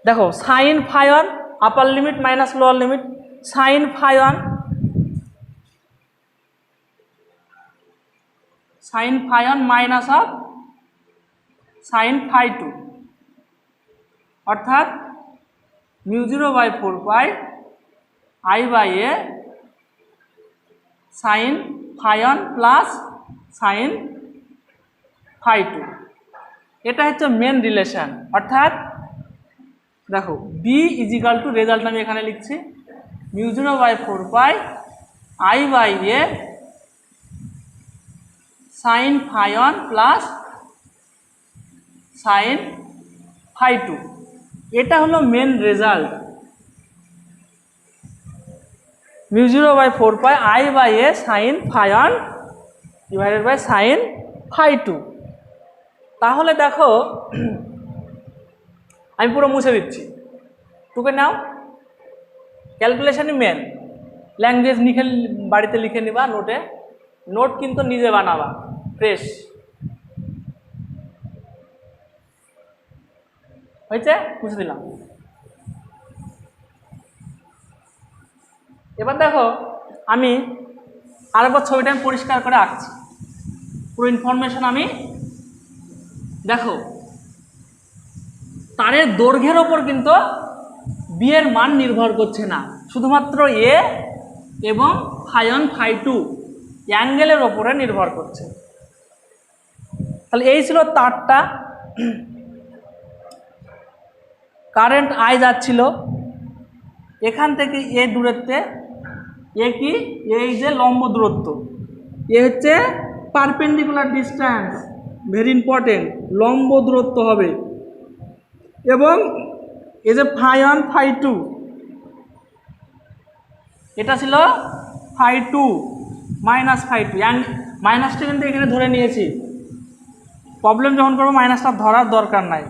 দেখো sine φ1 upper limit minus lower limit, sine φ1 minus of sine φ2, অর্থাৎ μ0/4 I/a সাইন φ1 প্লাস সাইন φ2, এটা হচ্ছে মেন রিলেশন। অর্থাৎ দেখো বি ইজিক্যাল টু, রেজাল্ট আমি এখানে লিখছি μ0/4 I/a সাইন φ1 প্লাস সাইন φ2, এটা হলো main result, μ0/4 I/a sine φ1 divided by sine φ2। তাহলে দেখো আমি পুরো মুছে দিচ্ছি, টুকে নাও, ক্যালকুলেশনই মেন, ল্যাঙ্গুয়েজ লিখে বাড়িতে লিখে নিবা নোটে, নোট কিন্তু নিজে বানাবা ফ্রেশ। হয়েছে, মুছে দিলাম। এবার দেখো আমি আরেকবার ছবিটা আমি পরিষ্কার করে আঁকছি, পুরো ইনফরমেশন আমি দেখো তারের দৈর্ঘ্যের ওপর কিন্তু বি এর মান নির্ভর করছে না, শুধুমাত্র এ এবং φ1 φ2 অ্যাঙ্গেলের ওপরে নির্ভর করছে। তাহলে এই ছিল তারটা, কারেন্ট আই যাচ্ছিল এখান থেকে এ দূরত্বে, এ কি এই যে লম্ব দূরত্ব, এ হচ্ছে পারপেন্ডিকুলার ডিস্ট্যান্স, ভেরি ইম্পর্টেন্ট, লম্ব দূরত্ব হবে। এবং এই যে φ1 φ2 এটা ছিল φ2 মাইনাস φ2, মাইনাসটা কিন্তু এখানে ধরে নিয়েছি, প্রবলেম যখন করবো মাইনাসটা ধরার দরকার নাই।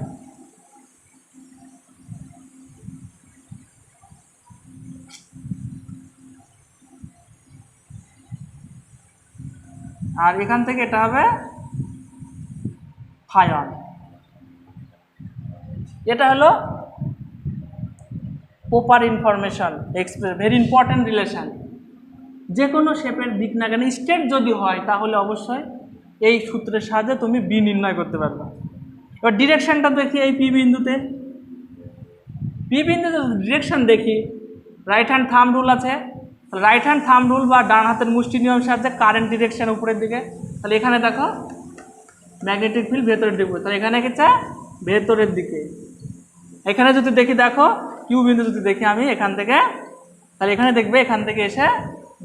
আর এখান থেকে এটা হবে φ1। এটা হলো proper information express, very important relation. যে কোনো শেপের দিক না কেন স্ট্রেট যদি হয় তাহলে অবশ্যই এই সূত্রের সাহায্যে তুমি বি নির্ণয় করতে পারবে। এবার ডিরেকশানটা দেখি, এই পি বিন্দুতে ডিরেকশান দেখি, রাইট হ্যান্ড থাম্ব রুল আছে, রাইট হ্যান্ড থাম্ব রুল বা ডান হাতের মুষ্টি নিয়মের সাহায্যে কারেন্ট ডিরেকশান উপরের দিকে। তাহলে এখানে দেখো ম্যাগনেটিক ফিল্ড ভেতরের দিকে, তাহলে এখানে কি চায় ভেতরের দিকে। এখানে যদি দেখি দেখো কিউ বিন্দু যদি দেখি আমি এখান থেকে, তাহলে এখানে দেখবে এখান থেকে এসে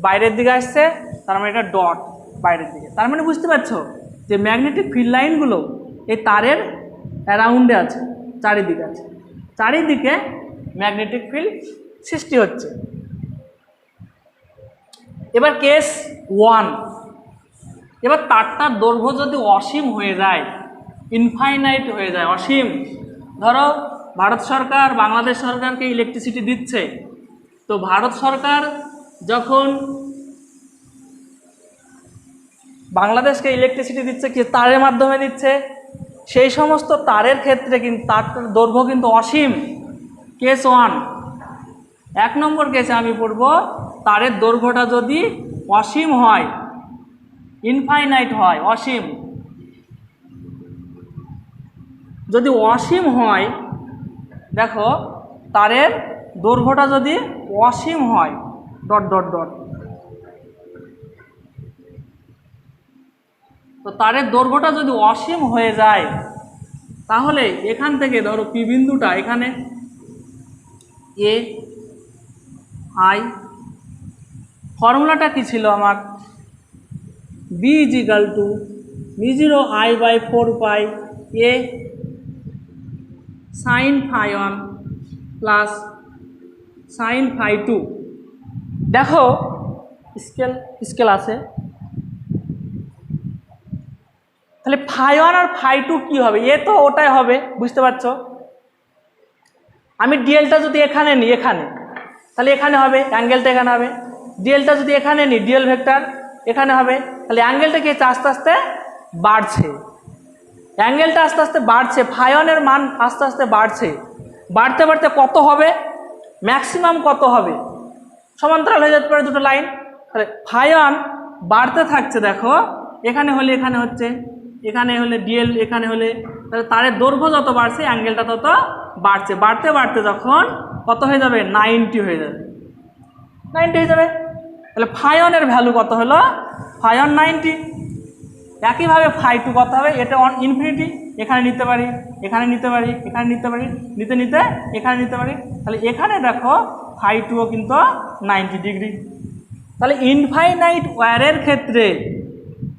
বাইরের দিকে আসছে, তার মানে এটা ডট বাইরের দিকে। তার মানে বুঝতে পারছো যে ম্যাগনেটিক ফিল্ড লাইনগুলো এই তারের অ্যারাউন্ডে আছে, চারিদিকে আছে, চারিদিকে ম্যাগনেটিক ফিল্ড সৃষ্টি হচ্ছে। এবার কেস 1, এবার তারটার দৈর্ঘ্য যদি অসীম হয়ে যায়, ইনফাইনাইট হয়ে যায়, অসীম, ধরো ভারত সরকার বাংলাদেশ সরকারকে ইলেকট্রিসিটি দিচ্ছে, তো ভারত সরকার যখন বাংলাদেশকে ইলেকট্রিসিটি দিচ্ছে কি তারের মাধ্যমে দিচ্ছে, সেই সমস্ত তারের ক্ষেত্রে কিন্তু তারটার দৈর্ঘ্য কিন্তু অসীম। কেস 1। 1 নম্বর কেসে আমি পড়ব তারের দৈর্ঘ্যটা যদি অসীম হয়, ইনফাইনাইট হয়, অসীম, যদি অসীম হয়, দেখো তারের দৈর্ঘ্যটা যদি অসীম হয়, ডট ডট ডট, তো তারের দৈর্ঘ্যটা যদি অসীম হয়ে যায় তাহলে এখান থেকে ধরো পি বিন্দুটা এখানে এ আই, ফর্মুলাটা কি ছিল আমার, বি ইজিক্যাল টু μ0 I/4 পাই এ সাইন φ1 প্লাস সাইন φ2। দেখো স্কেল আছে, তাহলে φ1 আর φ2 কি হবে, এ তো ওটাই হবে, বুঝতে পারছো। আমি ডিএলটা যদি এখানে নিই, এখানে, তাহলে এখানে হবে, অ্যাঙ্গেলটা এখানে হবে। ডিএলটা যদি এখানে নিই, ডিএল ভেক্টর এখানে হবে, তাহলে অ্যাঙ্গেলটা কি আস্তে আস্তে বাড়ছে, অ্যাঙ্গেলটা আস্তে আস্তে বাড়ছে, φ1 এর মান আস্তে আস্তে বাড়ছে, বাড়তে বাড়তে কত হবে, ম্যাক্সিমাম কত হবে, সমান্তরাল হয়ে যেতে পারে দুটো লাইন। তাহলে φ1 বাড়তে থাকছে, দেখো এখানে হলে এখানে হচ্ছে, এখানে হলে ডিএল এখানে হলে, তাহলে তারের দৈর্ঘ্য যত বাড়ছে অ্যাঙ্গেলটা তত বাড়ছে, বাড়তে বাড়তে যখন কত হয়ে যাবে, 90 হয়ে যাবে, 90 হয়ে যাবে। তাহলে φ1 এর ভ্যালু কত হলো, φ1 90। একইভাবে φ2 কত হবে, এটা ইনফিনিটি, এখানে নিতে পারি, এখানে নিতে পারি, এখানে নিতে পারি, নিতে নিতে এখানে নিতে পারি, তাহলে এখানে দেখো φ2ও কিন্তু 90 ডিগ্রি। তাহলে ইনফাইনাইট ওয়্যারের ক্ষেত্রে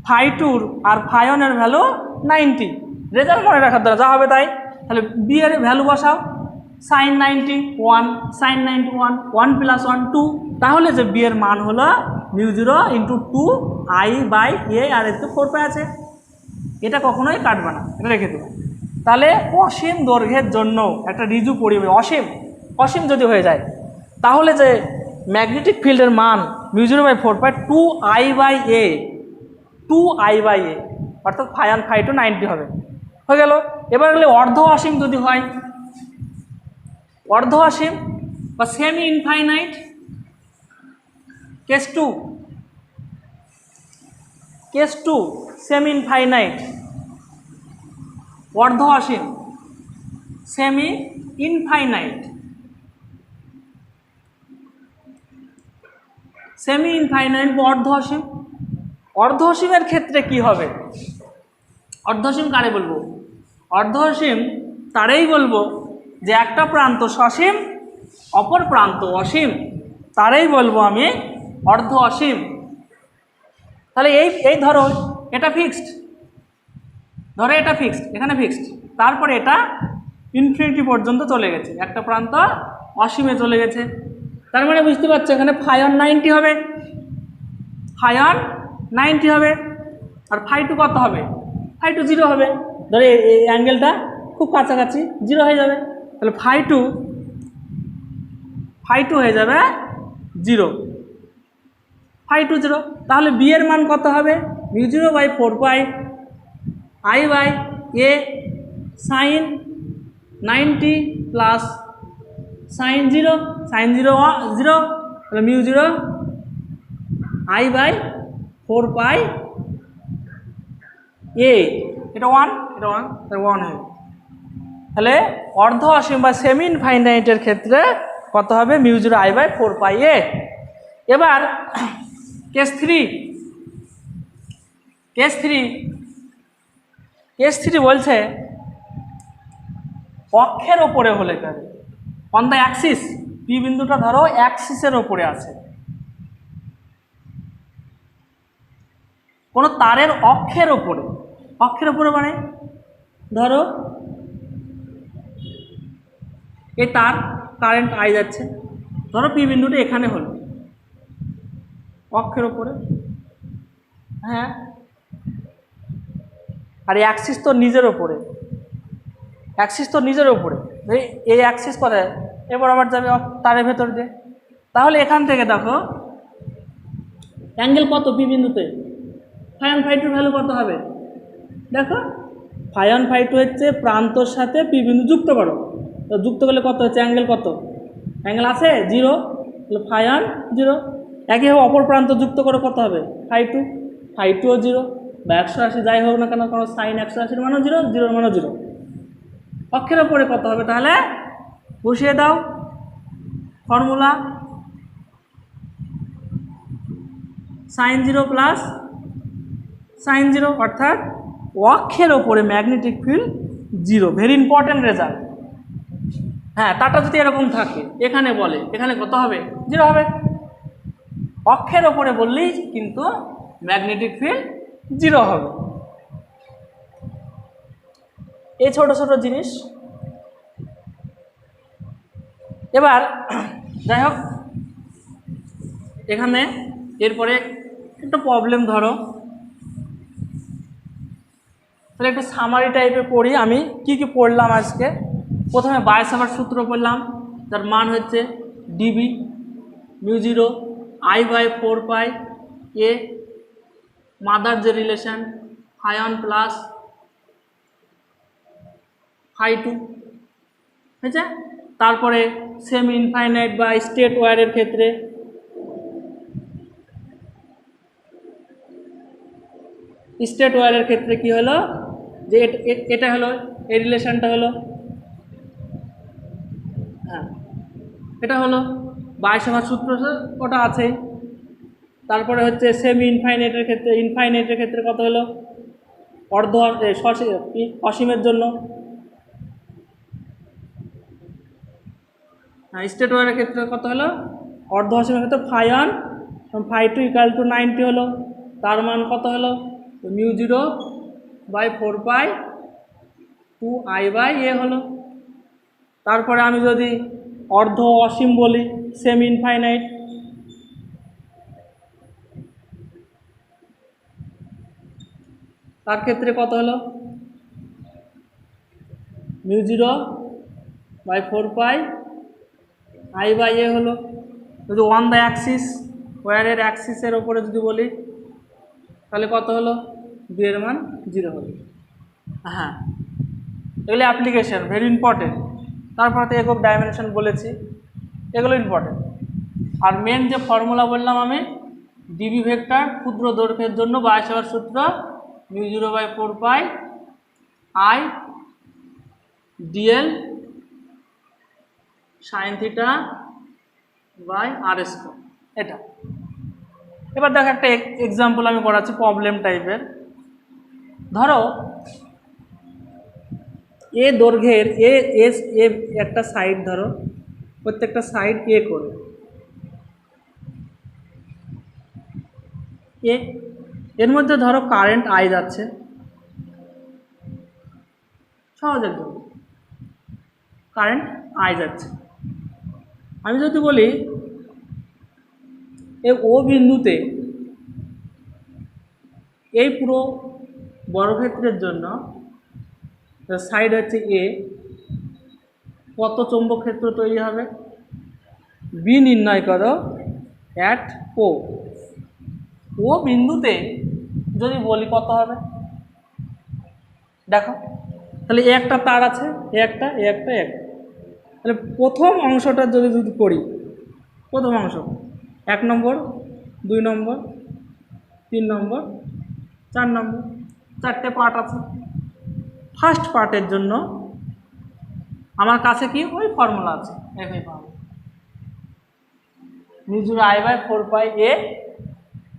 φ2 আর φ1 এর ভ্যালু 90, রেজাল্ট মনে রাখার দ্বারা যা হবে তাই। তাহলে বি এর ভ্যালু বসাও, সাইন 90 1, সাইন 91 1 + 1 2, তাহলে যে বি এর মান হলো μ0 × 2 I/a, আর এতে 4 পাই আছে, এটা কখনোই কাটবে না, এটা রেখে দেবে। তাহলে অসীম দৈর্ঘ্যের জন্য একটা রিজু পরিবেশ, অসীম যদি হয়ে যায় তাহলে যে ম্যাগনেটিক ফিল্ডের মান μ0/4 পাই 2I/a, 2I/a, অর্থাৎ φ1 φ2 90 হবে, হয়ে গেল। এবার হলে অর্ধ অসীম যদি হয়, অর্ধ অসীম বা semi infinite. Case two semi infinite, অর্ধ অসীম, সেমি ইনফাইনাইট। সেমি ইনফাইনাইট বা অর্ধ অসীম। অর্ধ অসীমের ক্ষেত্রে কি হবে? অর্ধ অসীম কারে বলবো? অর্ধ অসীম তারেই বলবো যে একটা প্রান্ত সসীম, অপর প্রান্ত অসীম, তারেই বলবো আমি অর্ধ অসীম। তাহলে এই ধরো এটা ফিক্সড, ধরো এটা ফিক্সড, এখানে ফিক্সড, তারপরে এটা ইনফিনিটি পর্যন্ত চলে গেছে, একটা প্রান্ত অসীমে চলে গেছে। তার মানে বুঝতে পারছো এখানে ফাই1 90 হবে, ফাই1 90 হবে, আর ফাই2 কত হবে? ফাই2 0 হবে। ধরো এই অ্যাঙ্গেলটা খুব কাছাকাছি, 0 হয়ে যাবে। তাহলে ফাই2 হয়ে যাবে 0, ফাই2 0। তাহলে বি এর মান কত হবে? μ0/4 I/a sin 90 plus sin 0, sin 0 0, তাহলে μ0 I/4 a, এটা 1, এটা 1, তাহলে 1 হবে। তাহলে অর্ধ অসীম বা সেমি ইনফাইনাইটের ক্ষেত্রে কত হবে? μ0 I/4 a। এবার কেস 3 বলছে অক্ষের ওপরে হলে পারে, অন দ্য অ্যাক্সিস, পি বিন্দুটা ধরো অ্যাক্সিসের ওপরে আছে, কোনো তারের অক্ষের ওপরে। অক্ষের ওপরে মানে ধরো এই তার কারেন্ট আই যাচ্ছে, ধরো পি বিন্দুটা এখানে হলো, অক্ষের ওপরে, হ্যাঁ, আর এই অ্যাক্সিস তো নিজের ওপরে, এই অ্যাক্সিস করে এবার আবার যাবে তারের ভেতর দিয়ে। তাহলে এখান থেকে দেখো অ্যাঙ্গেল কত পি বিন্দুতে? ফাই1 ফাই2 ভ্যালু কত হবে? দেখো ফাই1 ফাই2 হচ্ছে প্রান্তর সাথে পি বিন্দু যুক্ত করো, তো যুক্ত করলে কত হচ্ছে? অ্যাঙ্গেল কত? অ্যাঙ্গেল আছে 0, তাহলে ফাই1 0। একইভাবে অপর প্রান্ত যুক্ত করে কত হবে? ফাই2ও 0 বা 180, যাই হোক না কেন, কোনো সাইন 180 মানও 0, 0 মানও 0। অক্ষের ওপরে কত হবে? তাহলে বসিয়ে দাও ফর্মুলা, sin 0 প্লাস sin 0, অর্থাৎ অক্ষের ওপরে magnetic field 0। Very important result. হ্যাঁ, তারটা যদি এরকম থাকে, এখানে বলে, এখানে কত হবে? 0 হবে। অক্ষের ওপরে বললেই কিন্তু ম্যাগনেটিক ফিল্ড 0 হবে। এই ছোট ছোট জিনিস। এবার যাই হোক, এখানে এরপরে একটা প্রবলেম ধরো, তাহলে একটু সামারি টাইপে পড়ি। আমি কি কি পড়লাম আজকে? প্রথমে বায়োসাভার্ট সূত্র পড়লাম, যার মান হচ্ছে ডিবি μ0 I/4 a, মাদার যে রিলেশন ফাই1 প্লাস ফাই2, হয়েছে। তারপরে সেমি ইনফাইনাইট বা স্টেট ওয়্যারের ক্ষেত্রে কি হলো? যে এটা হলো, এই রিলেশনটা হলো, হ্যাঁ, এটা হলো বায়োসাভার্ট সূত্র, ওটা আছেই। তারপরে হচ্ছে সেমি ইনফাইনাইটের ক্ষেত্রে কত হলো? অর্ধ অসীমের জন্য, হ্যাঁ, স্টেট ওয়্যারের ক্ষেত্রে কত হলো? অর্ধ অসীমের ক্ষেত্রে ফাই1 ফাই2 = 90 হলো, তার মান কত হলো? μ0/4 2 I/a হলো। তারপরে আমি যদি অর্ধ অসীম বলি, সেমি ইনফাইনাইট, তার ক্ষেত্রে কত হলো? μ0/4 I/a হলো। যদি অন দ্য অ্যাক্সিস, ওয়্যারের অ্যাক্সিসের ওপরে যদি বলি, তাহলে কত হলো? বি এর মান 0 হলো। হ্যাঁ, এগুলি অ্যাপ্লিকেশন, ভেরি ইম্পর্টেন্ট। তারপর তো একক ডাইমেনশন বলেছি, এগুলো ইম্পর্টেন্ট। আর মেন যে ফর্মুলা বললাম আমি, ডিবি ভেক্টর ক্ষুদ্র দৈর্ঘ্যের জন্য বায়সাভার সূত্র μ0/4 I dl sin θ by r²। এটা এবার দেখো একটা এক্সাম্পল আমি করাচ্ছি প্রবলেম টাইপের। ধরো এ দৈর্ঘ্যের এ একটা সাইড, ধরো প্রত্যেকটা সাইড এ করে এর মধ্যে ধরো কারেন্ট আই যাচ্ছে, সহজ একদম, কারেন্ট আই যাচ্ছে। আমি যদি বলি এ ও বিন্দুতে এই পুরো বর্গক্ষেত্রের জন্য সাইড হচ্ছে এ, কত চৌম্বক ক্ষেত্র তৈরি হবে? বি নির্ণয় করো অ্যাট ও বিন্দুতে যদি বলি কত হবে, দেখো তাহলে এ একটা তার আছে, এ একটা তাহলে প্রথম অংশটা যদি করি, প্রথম অংশ 1 নম্বর 2 নম্বর 3 নম্বর 4 নম্বর, 4টে পার্ট আছে। ফার্স্ট পার্টের জন্য আমার কাছে কি ওই ফর্মুলা আছে, এভাবে পাবো μ0I/4 a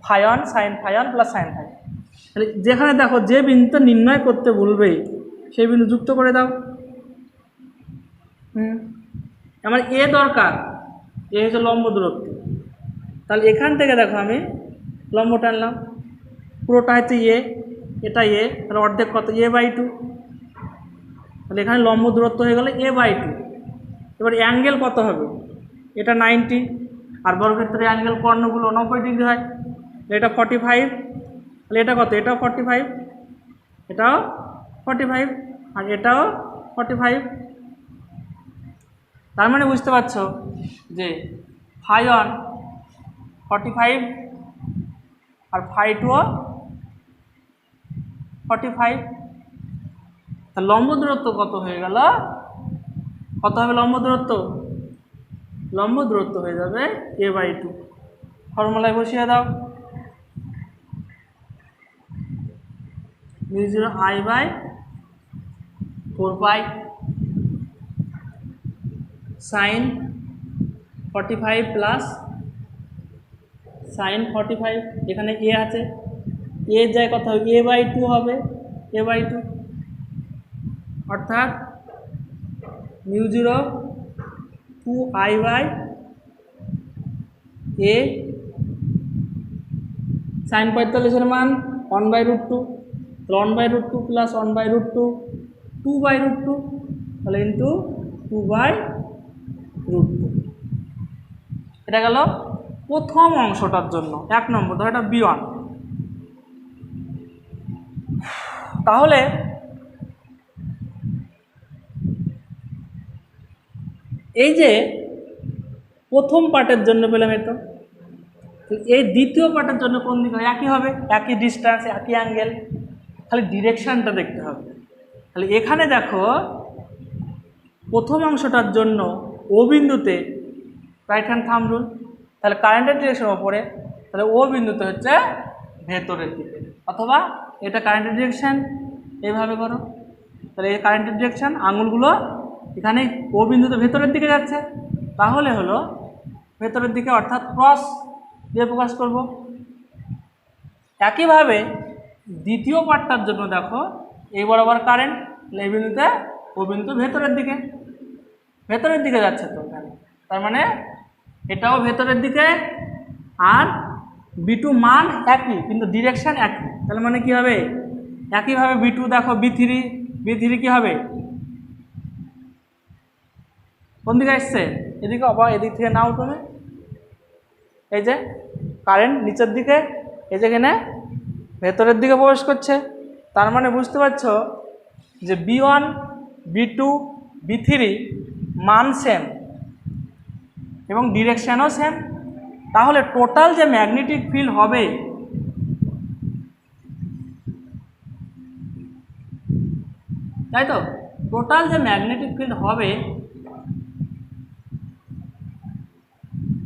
φ1 sin φ1 plus sin φ। তাহলে যেখানে দেখো যে বিন্দুটা নির্ণয় করতে বলবে সেই বিন্দু যুক্ত করে দাও। আমার এ দরকার, এ হচ্ছে লম্ব দূরত্ব, তাহলে এখান থেকে দেখো আমি লম্ব টানলাম, পুরোটা হচ্ছে এ, এটা এ, তাহলে অর্ধেক কত a/2, তাহলে এখানে লম্ব দূরত্ব হয়ে গেল a/2। এবার অ্যাঙ্গেল কত হবে? এটা 90, আর বর্গক্ষেত্রের অ্যাঙ্গেল কর্ণগুলো 90 ডিগ্রি হয়, এটা 45, তাহলে এটা কত? এটাও 45, এটাও 45, আর এটাও 45। তার মানে বুঝতে পারছো যে φ1 45 আর φ2ও 45। তা লম্ব দূরত্ব কত হয়ে গেল? কত হবে লম্ব দূরত্ব? লম্ব দূরত্ব হয়ে যাবে a/2। ফর্মুলায় বসিয়ে দাও, μ0I/4 sin 45 প্লাস sin 45, এখানে এ আছে, এ যায় কত হবে? a/2 হবে, a/2, অর্থাৎ μ0 2I/a sin 45 মান 1/√2, 1/√2 প্লাস 1/√2 2/√2, তাহলে ইন্টু 2/√2। এটা গেল প্রথম অংশটার জন্য 1 নম্বর, ধর এটা B1। তাহলে এই যে প্রথম পার্টের জন্য পেলাম এটা, এই দ্বিতীয় পার্টের জন্য কোন দিকে একই হবে, একই ডিস্টেন্স, একই অ্যাঙ্গেল, খালি ডিরেকশানটা দেখতে হবে। তাহলে এখানে দেখো প্রথম অংশটার জন্য ও বিন্দুতে রাইট হ্যান্ড থাম্ব রুল, তাহলে কারেন্টের ডিরেকশন ওপরে, তাহলে ও বিন্দুতে হচ্ছে ভেতরের দিকে, অথবা এটা কারেন্টের ডিরেকশান, এইভাবে করো, তাহলে এই কারেন্টের ডিরেকশান আঙুলগুলো এখানে ও বিন্দুতে ভেতরের দিকে যাচ্ছে, তাহলে হলো ভেতরের দিকে, অর্থাৎ ক্রস দিয়ে প্রকাশ করব। একইভাবে দ্বিতীয় পার্টটার জন্য দেখো এই বরাবর কারেন্ট, এই বিন্দুতে ও বিন্দু ভেতরের দিকে যাচ্ছে, তো এখানে তার মানে এটাও ভেতরের দিকে, আর B2 মান একই কিন্তু ডিরেকশান একই, তাহলে মানে কি হবে? একইভাবে B2 দেখো B3 কি হবে? কোন দিকে আসছে? এদিকে, আবার এদিক থেকে নাও তুমি, এই যে কারেন্ট নিচের দিকে, এই যে এখানে ভেতরের দিকে প্রবেশ করছে, তার মানে বুঝতে পারছো যে B1 B2 B3 মান সেম এবং ডিরেকশানও সেম। তাহলে টোটাল যে ম্যাগনেটিক ফিল্ড হবে, তাই তো, টোটাল যে ম্যাগনেটিক ফিল্ড হবে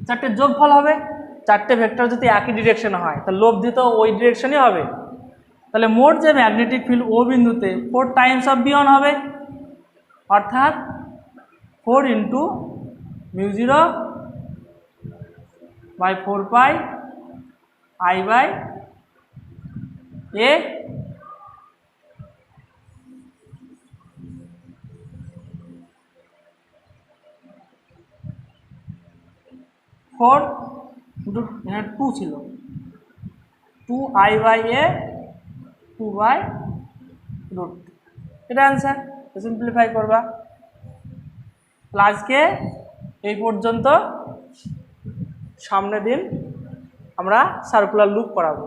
চারটে যোগফল হবে। চারটে ভেক্টর যদি একই ডিরেকশনে হয় তাহলে লব্ধি তো ওই ডিরেকশনই হবে। তাহলে মোট যে ম্যাগনেটিক ফিল্ড ও বিন্দুতে 4 টাইমস অফ B1 হবে, অর্থাৎ 4 into μ0 by 4 pi I by A, four into হ্যাঁ 2 ছিল 2I বাই A 2 বাই √, এটা অ্যান্সার। সিম্পলিফাই করবা। আজকে এই পর্যন্ত, সামনের দিন আমরা সার্কুলার লুপ করাবো।